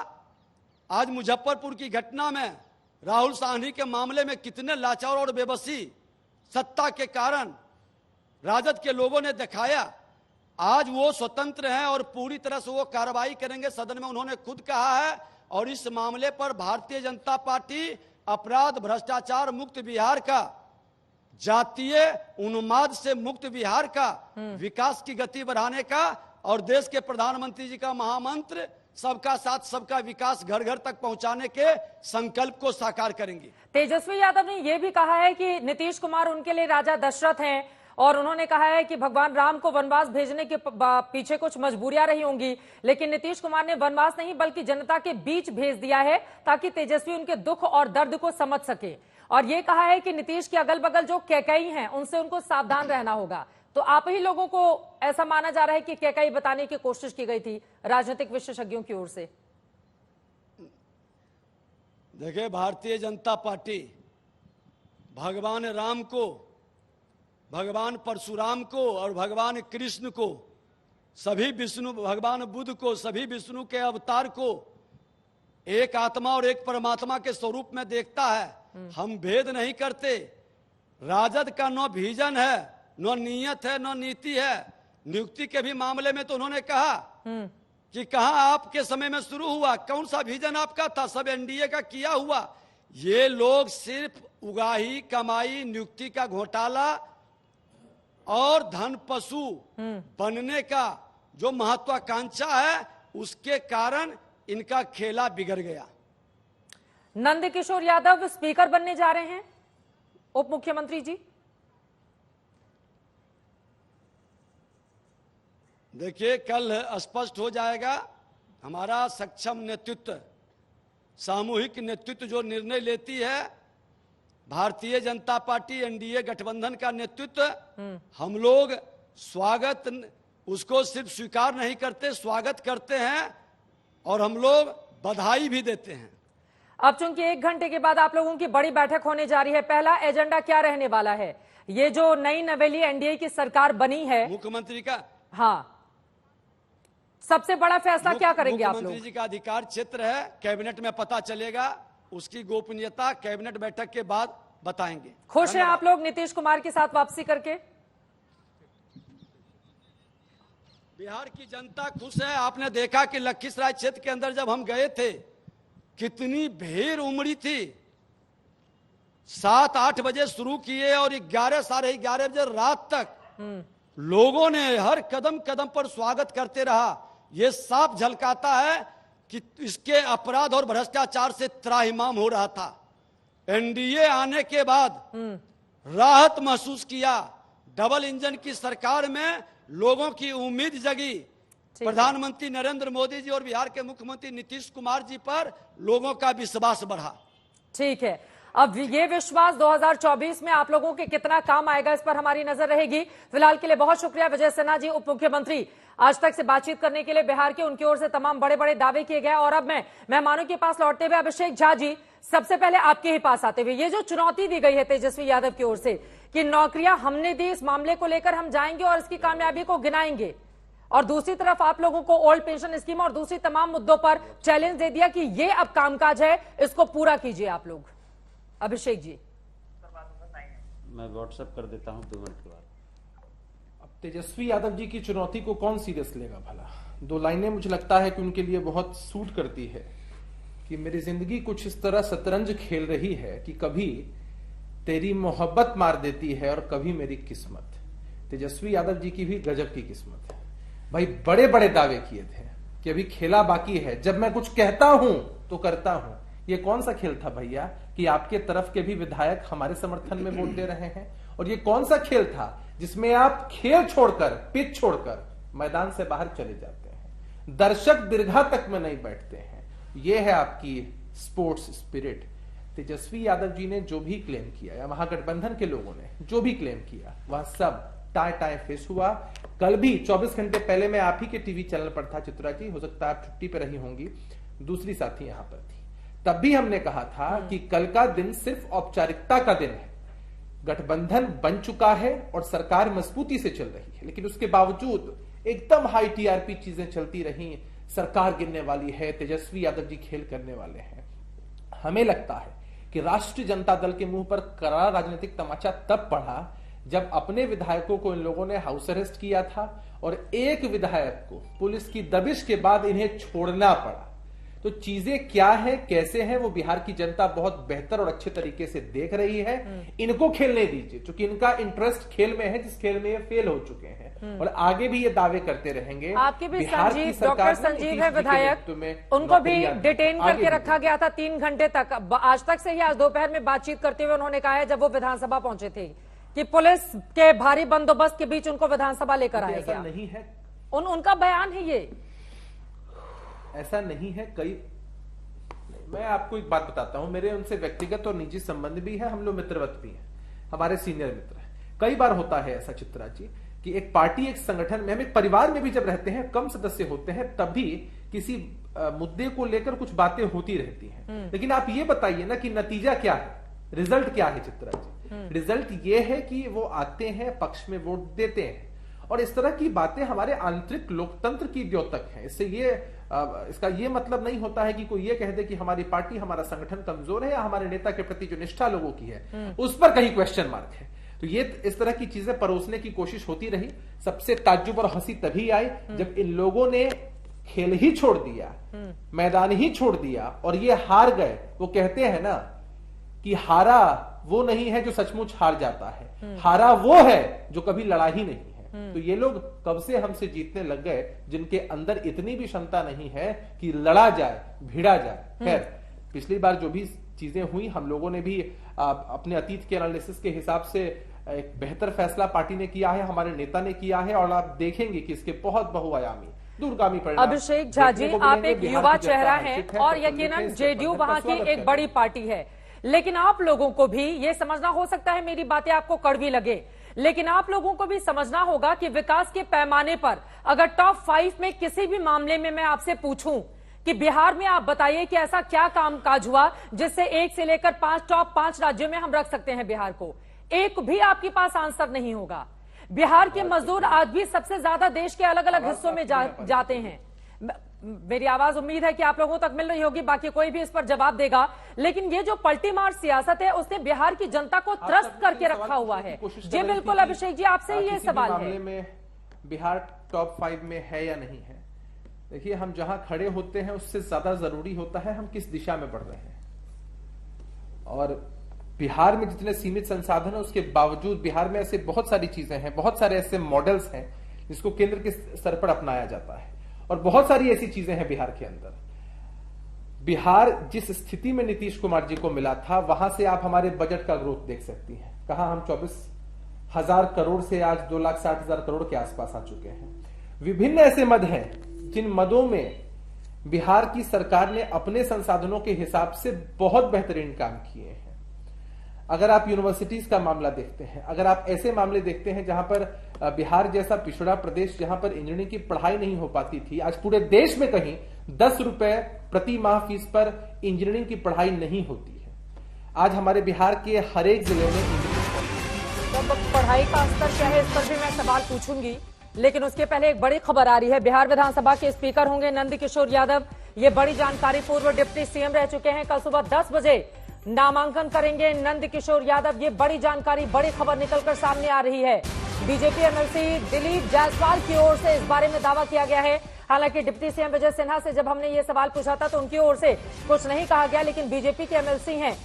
आज मुजफ्फरपुर की घटना में, राहुल साहनी के मामले में कितने लाचार और बेबसी सत्ता के कारण राजद के लोगों ने दिखाया। आज वो स्वतंत्र हैं और पूरी तरह से वो कार्रवाई करेंगे, सदन में उन्होंने खुद कहा है। और इस मामले पर भारतीय जनता पार्टी अपराध भ्रष्टाचार मुक्त बिहार का, जातीय उन्माद से मुक्त बिहार का, विकास की गति बढ़ाने का और देश के प्रधानमंत्री जी का महामंत्र सबका साथ सबका विकास घर घर तक पहुंचाने के संकल्प को साकार करेंगे। तेजस्वी यादव ने यह भी कहा है कि नीतीश कुमार उनके लिए राजा दशरथ हैं, और उन्होंने कहा है कि भगवान राम को वनवास भेजने के पीछे कुछ मजबूरियां रही होंगी, लेकिन नीतीश कुमार ने वनवास नहीं बल्कि जनता के बीच भेज दिया है ताकि तेजस्वी उनके दुख और दर्द को समझ सके। और ये कहा है कि नीतीश के अगल बगल जो कैकई हैं उनसे उनको सावधान रहना होगा। तो आप ही लोगों को ऐसा माना जा रहा है कि कैकई बताने की कोशिश की गई थी राजनीतिक विशेषज्ञों की ओर से। देखिए, भारतीय जनता पार्टी भगवान राम को, भगवान परशुराम को और भगवान कृष्ण को, सभी विष्णु, भगवान बुद्ध को, सभी विष्णु के अवतार को एक आत्मा और एक परमात्मा के स्वरूप में देखता है। हम भेद नहीं करते। राजद का न विजन है, न नीयत है, न नीति है। नियुक्ति के भी मामले में तो उन्होंने कहा कि कहां आपके समय में शुरू हुआ, कौन सा विजन आपका था, सब एनडीए का किया हुआ। ये लोग सिर्फ उगाही, कमाई, नियुक्ति का घोटाला और धन पशु बनने का जो महत्वाकांक्षा है, उसके कारण इनका खेला बिगड़ गया। नंदकिशोर यादव स्पीकर बनने जा रहे हैं, उप मुख्यमंत्री जी। देखिए, कल स्पष्ट हो जाएगा। हमारा सक्षम नेतृत्व, सामूहिक नेतृत्व जो निर्णय लेती है, भारतीय जनता पार्टी एनडीए गठबंधन का नेतृत्व, हम लोग स्वागत उसको सिर्फ स्वीकार नहीं करते, स्वागत करते हैं और हम लोग बधाई भी देते हैं। अब चूंकि 1 घंटे के बाद आप लोगों की बड़ी बैठक होने जा रही है, पहला एजेंडा क्या रहने वाला है? ये जो नई नवेली एनडीए की सरकार बनी है, मुख्यमंत्री का, हाँ, सबसे बड़ा फैसला क्या करेंगे आप लोग? मुख्यमंत्री जी का अधिकार क्षेत्र है, कैबिनेट में पता चलेगा, उसकी गोपनीयता कैबिनेट बैठक के बाद बताएंगे। खुश हैं आप लोग नीतीश कुमार के साथ वापसी करके? बिहार की जनता खुश है। आपने देखा कि लखीसराय क्षेत्र के अंदर जब हम गए थे, कितनी भीड़ उमड़ी थी। 7-8 बजे शुरू किए और 11 साढ़े 11 बजे रात तक लोगों ने हर कदम कदम पर स्वागत करते रहा। ये साफ झलकाता है कि इसके अपराध और भ्रष्टाचार से त्राहिमाम हो रहा था। एनडीए आने के बाद राहत महसूस किया। डबल इंजन की सरकार में लोगों की उम्मीद जगी। प्रधानमंत्री नरेंद्र मोदी जी और बिहार के मुख्यमंत्री नीतीश कुमार जी पर लोगों का विश्वास बढ़ा। ठीक है, अब ये विश्वास 2024 में आप लोगों के कितना काम आएगा, इस पर हमारी नजर रहेगी। फिलहाल के लिए बहुत शुक्रिया विजय सिन्हा जी, उप मुख्यमंत्री, आज तक से बातचीत करने के लिए। बिहार के उनकी ओर से तमाम बड़े बड़े दावे किए गए। और अब मैं मेहमानों के पास लौटते हुए अभिषेक झा जी, सबसे पहले आपके ही पास आते हुए, ये जो चुनौती दी गई है तेजस्वी यादव की ओर से कि नौकरियां हमने दी, इस मामले को लेकर हम जाएंगे और इसकी कामयाबी को गिनाएंगे, और दूसरी तरफ आप लोगों को ओल्ड पेंशन स्कीम और दूसरी तमाम मुद्दों पर चैलेंज दे दिया कि ये अब कामकाज है, इसको पूरा कीजिए आप लोग। अभिषेक जी, मैं व्हाट्सएप कर देता हूं 2 मिनट के बाद। अब तेजस्वी यादव जी की चुनौती को कौन सीरियस लेगा भला? 2 लाइनें मुझे लगता है कि उनके लिए बहुत सूट करती है कि मेरी जिंदगी कुछ इस तरह शतरंज खेल रही है कि कभी तेरी मोहब्बत मार देती है और कभी मेरी किस्मत। तेजस्वी यादव जी की भी गजब की किस्मत है भाई। बड़े बड़े दावे किए थे कि अभी खेला बाकी है, जब मैं कुछ कहता हूं तो करता हूं। ये कौन सा खेल था भैया कि आपके तरफ के भी विधायक हमारे समर्थन में वोट दे रहे हैं? और ये कौन सा खेल था जिसमें आप खेल छोड़कर, पिच छोड़कर मैदान से बाहर चले जाते हैं, दर्शक दीर्घा तक में नहीं बैठते हैं? ये है आपकी स्पोर्ट्स स्पिरिट। तेजस्वी यादव जी ने जो भी क्लेम किया या महागठबंधन के लोगों ने जो भी क्लेम किया, वह सब टाए टाए फेस हुआ। कल भी 24 घंटे पहले मैं आप ही के टीवी चैनल पर था चित्रा जी, हो सकता है आप छुट्टी पर रही होंगी, दूसरी साथी यहां पर थी। तब भी हमने कहा था कि कल का दिन सिर्फ औपचारिकता का दिन है। गठबंधन बन चुका है और सरकार मजबूती से चल रही है, लेकिन उसके बावजूद एकदम हाई टीआरपी चीजें चलती रही। सरकार गिरने वाली है, तेजस्वी यादव जी खेल करने वाले हैं। हमें लगता है कि राष्ट्रीय जनता दल के मुंह पर करारा राजनीतिक तमाचा तब पड़ा जब अपने विधायकों को इन लोगों ने हाउस अरेस्ट किया था और एक विधायक को पुलिस की दबिश के बाद इन्हें छोड़ना पड़ा। तो चीजें क्या है, कैसे हैं, वो बिहार की जनता बहुत बेहतर और अच्छे तरीके से देख रही है। इनको खेलने दीजिए, क्योंकि इनका इंटरेस्ट खेल में है, जिस खेल में ये फेल हो चुके हैं और आगे भी ये दावे करते रहेंगे। आपके भी संजीव, डॉक्टर संजीव है विधायक, उनको भी डिटेन करके रखा गया था 3 घंटे तक। आज तक से ही आज दोपहर में बातचीत करते हुए उन्होंने कहा है, जब वो विधानसभा पहुंचे थे, कि पुलिस के भारी बंदोबस्त के बीच उनको विधानसभा लेकर आया गया। नहीं है, उनका बयान है ये, ऐसा नहीं है। मैं आपको एक बात बताता हूं, मेरे उनसे व्यक्तिगत और निजी संबंध भी है, हम लोग मित्रवत भी हैं, हमारे सीनियर मित्र हैं। कई बार होता है ऐसा चित्रा जी कि एक पार्टी, एक संगठन में, हम एक परिवार में भी जब रहते हैं, कम सदस्य होते हैं, तब भी किसी मुद्दे को लेकर कुछ बातें होती रहती हैं। लेकिन आप ये बताइए ना कि नतीजा क्या है, रिजल्ट क्या है चित्रा जी? रिजल्ट ये है कि वो आते हैं, पक्ष में वोट देते हैं, और इस तरह की बातें हमारे आंतरिक लोकतंत्र की द्योतक है। इससे इसका ये मतलब नहीं होता है कि कोई ये कह दे कि हमारी पार्टी, हमारा संगठन कमजोर है या हमारे नेता के प्रति जो निष्ठा लोगों की है उस पर कहीं क्वेश्चन मार्क है। तो ये इस तरह की चीजें परोसने की कोशिश होती रही। सबसे ताज्जुब और हंसी तभी आई जब इन लोगों ने खेल ही छोड़ दिया, मैदान ही छोड़ दिया और ये हार गए। वो कहते हैं ना कि हारा वो नहीं है जो सचमुच हार जाता है, हारा वो है जो कभी लड़ा ही नहीं है। तो ये लोग कब से हमसे जीतने लग गए, जिनके अंदर इतनी भी क्षमता नहीं है कि लड़ा जाए, भिड़ा जाए। खैर, पिछली बार जो भी चीजें हुई, हम लोगों ने भी अपने अतीत के एनालिसिस के हिसाब से एक बेहतर फैसला पार्टी ने किया है, हमारे नेता ने किया है, और आप देखेंगे कि इसके बहुत बहुआयामी दूरगामी परिणाम। अभिषेक झा जी, आप एक युवा चेहरा हैं और यकीनन जेडीयू वहां की एक बड़ी पार्टी है, लेकिन आप लोगों को भी ये समझना हो सकता है, मेरी बातें आपको कड़वी लगे, लेकिन आप लोगों को भी समझना होगा कि विकास के पैमाने पर अगर टॉप 5 में किसी भी मामले में मैं आपसे पूछूं कि बिहार में आप बताइए कि ऐसा क्या कामकाज हुआ जिससे 1 से लेकर 5 टॉप 5 राज्यों में हम रख सकते हैं बिहार को, एक भी आपके पास आंसर नहीं होगा। बिहार के मजदूर आज भी सबसे ज्यादा देश के अलग अलग हिस्सों में जाते हैं। मेरी आवाज उम्मीद है कि आप लोगों तक मिल रही होगी, बाकी कोई भी इस पर जवाब देगा। लेकिन ये जो पलटी मार सियासत है उसने बिहार की जनता को त्रस्त करके रखा हुआ है। जी बिल्कुल अभिषेक जी, आपसे ये सवाल है, में बिहार टॉप 5 में है या नहीं है। देखिए, हम जहां खड़े होते हैं उससे ज्यादा जरूरी होता है हम किस दिशा में बढ़ रहे हैं। और बिहार में जितने सीमित संसाधन है उसके बावजूद बिहार में ऐसे बहुत सारी चीजें हैं, बहुत सारे ऐसे मॉडल्स हैं जिसको केंद्र के स्तर पर अपनाया जाता है, और बहुत सारी ऐसी चीजें हैं बिहार के अंदर। बिहार जिस स्थिति में नीतीश कुमार जी को मिला था, वहां से आप हमारे बजट का ग्रोथ देख सकती हैं। कहां हम 24,000 करोड़ से आज 2,60,000 करोड़ के आसपास आ चुके हैं। विभिन्न ऐसे मद हैं जिन मदों में बिहार की सरकार ने अपने संसाधनों के हिसाब से बहुत बेहतरीन काम किए हैं। अगर आप यूनिवर्सिटीज का मामला देखते हैं, अगर आप ऐसे मामले देखते हैं जहां पर बिहार जैसा पिछड़ा प्रदेश जहां पर इंजीनियरिंग की पढ़ाई नहीं हो पाती थी, आज पूरे देश में कहीं 10 रुपए प्रति माह फीस पर इंजीनियरिंग की पढ़ाई नहीं होती है। आज हमारे बिहार के हर एक जिले में इंजीनियरिंग पढ़ाई का स्तर क्या है, इस पर भी मैं सवाल पूछूंगी, लेकिन उसके पहले एक बड़ी खबर आ रही है। बिहार विधानसभा के स्पीकर होंगे नंद किशोर यादव। ये बड़ी जानकारी, पूर्व डिप्टी सीएम रह चुके हैं। कल सुबह 10 बजे नामांकन करेंगे नंद किशोर यादव। ये बड़ी जानकारी, बड़ी खबर निकलकर सामने आ रही है। बीजेपी एमएलसी दिलीप जायसवाल की ओर से इस बारे में दावा किया गया है। हालांकि डिप्टी सीएम विजय सिन्हा से जब हमने ये सवाल पूछा था तो उनकी ओर से कुछ नहीं कहा गया, लेकिन बीजेपी के एमएलसी हैं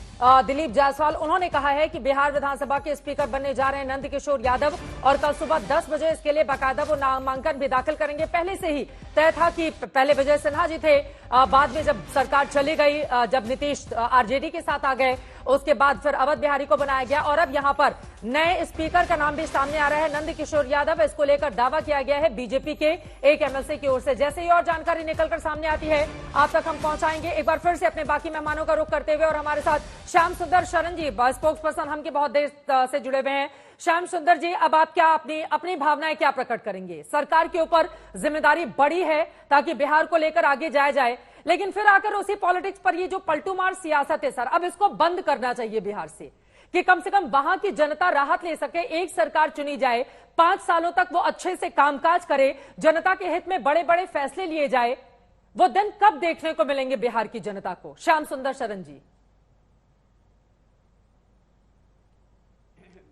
दिलीप जायसवाल, उन्होंने कहा है कि बिहार विधानसभा के स्पीकर बनने जा रहे हैं नंद किशोर यादव, और कल सुबह 10 बजे इसके लिए बाकायदा वो नामांकन भी दाखिल करेंगे। पहले से ही तय था कि पहले विजय सिन्हा जी थे, बाद में जब सरकार चली गई, जब नीतीश आरजेडी के साथ आ गए, उसके बाद फिर अवध बिहारी को बनाया गया, और अब यहां पर नए स्पीकर का नाम भी सामने आ रहा है, नंद किशोर यादव। इसको लेकर दावा किया गया है बीजेपी के एक एमएलसी की ओर से। जैसे ही और जानकारी निकलकर सामने आती है आप तक हम पहुंचाएंगे। एक बार फिर से अपने बाकी मेहमानों का रुख करते हुए, और हमारे साथ श्याम सुंदर शरण जी, स्पोक्स पर्सन हम के बहुत देर से जुड़े हुए हैं। श्याम सुंदर जी, अब आप क्या अपनी भावनाएं क्या प्रकट करेंगे? सरकार के ऊपर जिम्मेदारी बड़ी है ताकि बिहार को लेकर आगे जाया जाए, लेकिन फिर आकर उसी पॉलिटिक्स पर ये जो पलटूमार सियासत है सर, अब इसको बंद करना चाहिए बिहार से, कि कम से कम वहां की जनता राहत ले सके। एक सरकार चुनी जाए, 5 सालों तक वो अच्छे से कामकाज करे, जनता के हित में बड़े बड़े फैसले लिए जाए। वो दिन कब देखने को मिलेंगे बिहार की जनता को? श्याम सुंदर शरण जी।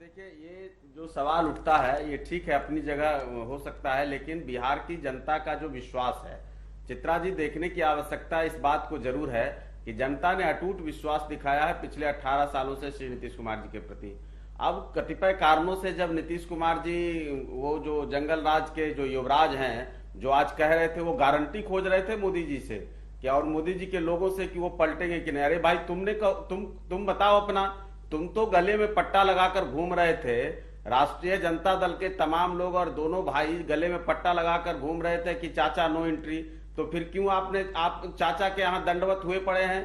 देखिए, ये जो सवाल उठता है ये ठीक है, अपनी जगह हो सकता है, लेकिन बिहार की जनता का जो विश्वास है, चित्रा जी, देखने की आवश्यकता इस बात को जरूर है कि जनता ने अटूट विश्वास दिखाया है पिछले 18 सालों से श्री नीतीश कुमार जी के प्रति। अब कतिपय कारणों से जब नीतीश कुमार जी, वो जो जंगल राज के जो युवराज हैं, जो आज कह रहे थे, वो गारंटी खोज रहे थे मोदी जी से कि, और मोदी जी के लोगों से कि वो पलटेंगे कि नहीं। अरे भाई, तुम बताओ अपना, तुम तो गले में पट्टा लगाकर घूम रहे थे। राष्ट्रीय जनता दल के तमाम लोग और दोनों भाई गले में पट्टा लगाकर घूम रहे थे कि चाचा नो एंट्री। तो फिर क्यों आप चाचा के यहाँ दंडवत हुए पड़े हैं?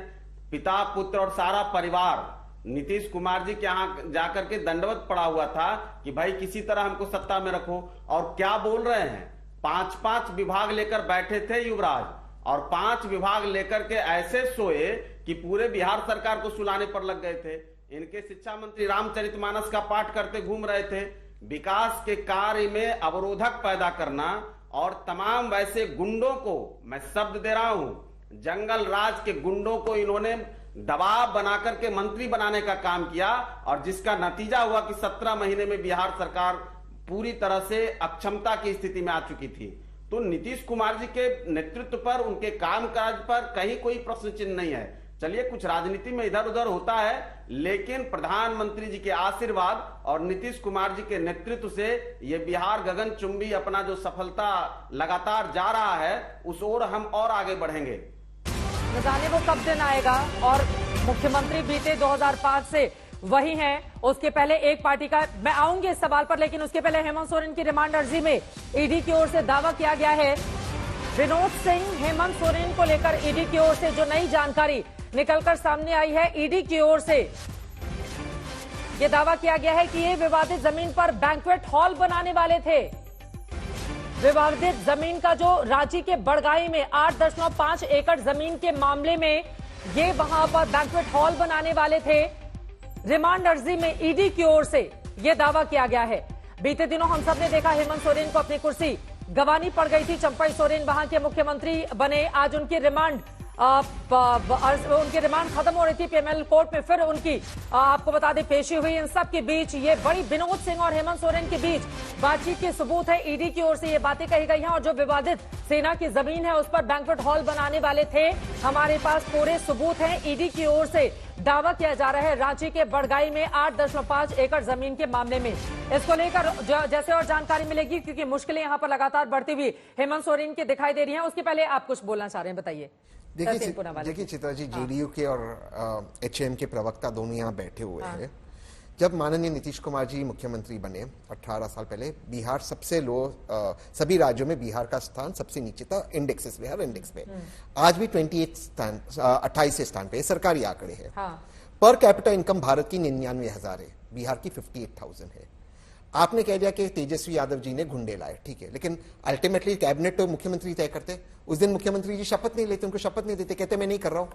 पिता, पुत्र और सारा परिवार नीतीश कुमार जी के यहाँ जाकर के दंडवत पड़ा हुआ था कि भाई किसी तरह हमको सत्ता में रखो। और क्या बोल रहे हैं? 5-5 विभाग लेकर बैठे थे युवराज, और 5 विभाग लेकर के ऐसे सोए कि पूरे बिहार सरकार को सुलाने पर लग गए थे। इनके शिक्षा मंत्री रामचरितमानस का पाठ करते घूम रहे थे। विकास के कार्य में अवरोधक पैदा करना, और तमाम वैसे गुंडों को, मैं शब्द दे रहा हूं, जंगल राज के गुंडों को इन्होंने दबाव बनाकर के मंत्री बनाने का काम किया, और जिसका नतीजा हुआ कि 17 महीने में बिहार सरकार पूरी तरह से अक्षमता की स्थिति में आ चुकी थी। तो नीतीश कुमार जी के नेतृत्व पर, उनके कामकाज पर कहीं कोई प्रश्न चिन्ह नहीं है। चलिए, कुछ राजनीति में इधर उधर होता है, लेकिन प्रधानमंत्री जी के आशीर्वाद और नीतीश कुमार जी के नेतृत्व से ये बिहार गगनचुंबी अपना जो सफलता लगातार जा रहा है, उस ओर हम और आगे बढ़ेंगे। न जाने वो कब दिन आएगा। और मुख्यमंत्री बीते 2005 से वही हैं। उसके पहले एक पार्टी का, मैं आऊंगी इस सवाल पर, लेकिन उसके पहले हेमंत सोरेन की रिमांड अर्जी में ईडी की ओर से दावा किया गया है। विनोद सिंह, हेमंत सोरेन को लेकर ईडी की ओर से जो नई जानकारी निकलकर सामने आई है, ईडी की ओर से ये दावा किया गया है कि ये विवादित जमीन पर बैंक्वेट हॉल बनाने वाले थे। विवादित जमीन का जो रांची के बड़गाई में 8.5 एकड़ जमीन के मामले में ये वहां पर बैंक्वेट हॉल बनाने वाले थे। रिमांड अर्जी में ईडी की ओर से यह दावा किया गया है। बीते दिनों हम सब ने देखा हेमंत सोरेन को अपनी कुर्सी गंवानी पड़ गई थी। चंपई सोरेन वहां के मुख्यमंत्री बने। आज उनकी रिमांड खत्म हो रही थी पीएमएल कोर्ट में, फिर उनकी आपको बता दें पेशी हुई। इन सब के बीच ये बड़ी विनोद सिंह और हेमंत सोरेन के बीच बातचीत के सबूत है। ईडी की ओर से ये बातें कही गई हैं और जो विवादित सेना की जमीन है उस पर बैंक्वेट हॉल बनाने वाले थे। हमारे पास पूरे सबूत हैं। ईडी की ओर से दावा किया जा रहा है रांची के बड़गाई में 8.5 एकड़ जमीन के मामले में। इसको लेकर जैसे और जानकारी मिलेगी, क्योंकि मुश्किलें यहां पर लगातार बढ़ती हुई हेमंत सोरेन की दिखाई दे रही हैं। उसके पहले आप कुछ बोलना चाह रहे हैं, बताइए। देखिए चित्रा जी, जेडीयू के और एचएम के प्रवक्ता दोनों यहाँ बैठे हुए हैं। जब माननीय नीतीश कुमार जी मुख्यमंत्री बने 18 साल पहले, बिहार सबसे लो, सभी राज्यों में बिहार का स्थान सबसे नीचे था इंडेक्सेस में, हर इंडेक्स पे। आज भी 28 स्थान पे सरकारी आंकड़े हैं। पर कैपिटा इनकम भारत की 99,000 है, बिहार की 58,000 है। आपने कह दिया कि तेजस्वी यादव जी ने गुंडे लाए, ठीक है, लेकिन अल्टीमेटली कैबिनेट तो मुख्यमंत्री तय करते। उस दिन मुख्यमंत्री जी शपथ नहीं लेते, उनको शपथ नहीं देते, कहते मैं नहीं कर रहा हूं।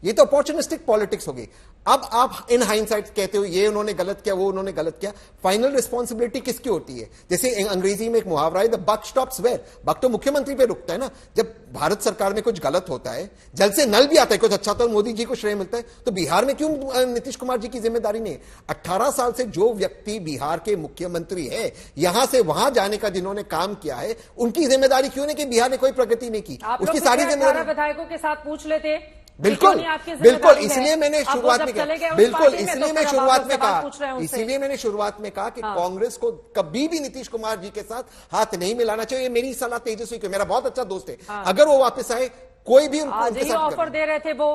ये तो अपॉर्चुनिस्टिक पॉलिटिक्स होगी। अब आप इन हाइंडसाइट कहते हो ये उन्होंने गलत किया, वो उन्होंने गलत किया। फाइनल रिस्पॉन्सिबिलिटी किसकी होती है? जैसे अंग्रेजी में एक मुहावरा है, द बक स्टॉप्स वेयर। बक तो मुख्यमंत्री पे रुकता है ना। जब भारत सरकार में कुछ गलत होता है, जल से नल भी आता है, कुछ अच्छा तो मोदी जी को श्रेय मिलता है, तो बिहार में क्यों नीतीश कुमार जी की जिम्मेदारी नहीं है? 18 साल से जो व्यक्ति बिहार के मुख्यमंत्री है, यहां से वहां जाने का जिन्होंने काम किया है, उनकी जिम्मेदारी क्यों नहीं कि बिहार ने कोई प्रगति नहीं की? उसकी सारी जिम्मेदारी विधायकों के साथ पूछ लेते। बिल्कुल बिल्कुल, इसलिए मैंने शुरुआत में कहा, बिल्कुल इसलिए मैं शुरुआत में कहा, इसीलिए मैंने शुरुआत में कहा कि कांग्रेस को कभी भी नीतीश कुमार जी के साथ हाथ नहीं मिलाना चाहिए। मेरी सलाह तेजस्वी को, मेरा बहुत अच्छा दोस्त है, अगर वो वापस आए, कोई भी उनके साथ ऑफर दे रहे थे वो,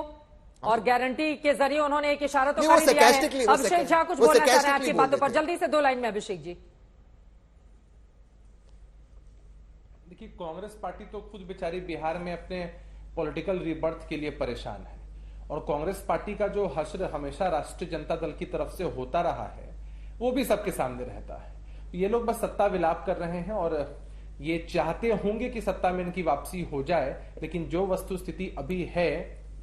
और गारंटी के जरिए उन्होंने एक इशारा तो कर दिया है। अभिषेक झा कुछ बोलना चाह रहे हैं आपकी बातों पर, जल्दी से 2 लाइन में अभिषेक जी। देखिए, कांग्रेस पार्टी तो खुद बेचारी बिहार में अपने पॉलिटिकल रीबर्थ के लिए परेशान है, और कांग्रेस पार्टी का जो हश्र हमेशा राष्ट्रीय जनता दल की तरफ से होता रहा है वो भी सबके सामने रहता है। ये लोग बस सत्ता विलाप कर रहे हैं और ये चाहते होंगे कि सत्ता में इनकी वापसी हो जाए, लेकिन जो वस्तु स्थिति अभी है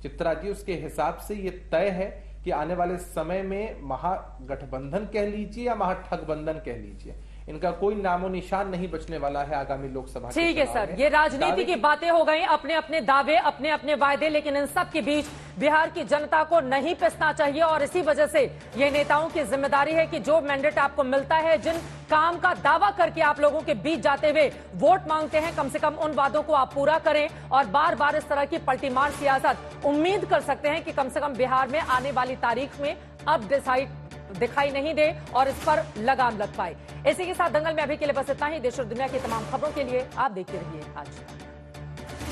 चित्रा जी, उसके हिसाब से ये तय है कि आने वाले समय में महागठबंधन कह लीजिए या महाठगबंधन कह लीजिए, इनका कोई नामो निशान नहीं बचने वाला है आगामी लोकसभा। ठीक है सर, ये राजनीति की बातें हो गई, अपने अपने दावे, अपने अपने वायदे, लेकिन इन सब के बीच बिहार की जनता को नहीं पिसना चाहिए। और इसी वजह से ये नेताओं की जिम्मेदारी है कि जो मैंडेट आपको मिलता है, जिन काम का दावा करके आप लोगों के बीच जाते हुए वोट मांगते हैं, कम से कम उन वादों को आप पूरा करें। और बार बार इस तरह की पलटीमार सियासत उम्मीद कर सकते हैं कि कम से कम बिहार में आने वाली तारीख में अब दिखाई नहीं दे और इस पर लगाम लग पाए। इसी के साथ दंगल में अभी के लिए बस इतना ही। देश और दुनिया की तमाम खबरों के लिए आप देखते रहिए आज।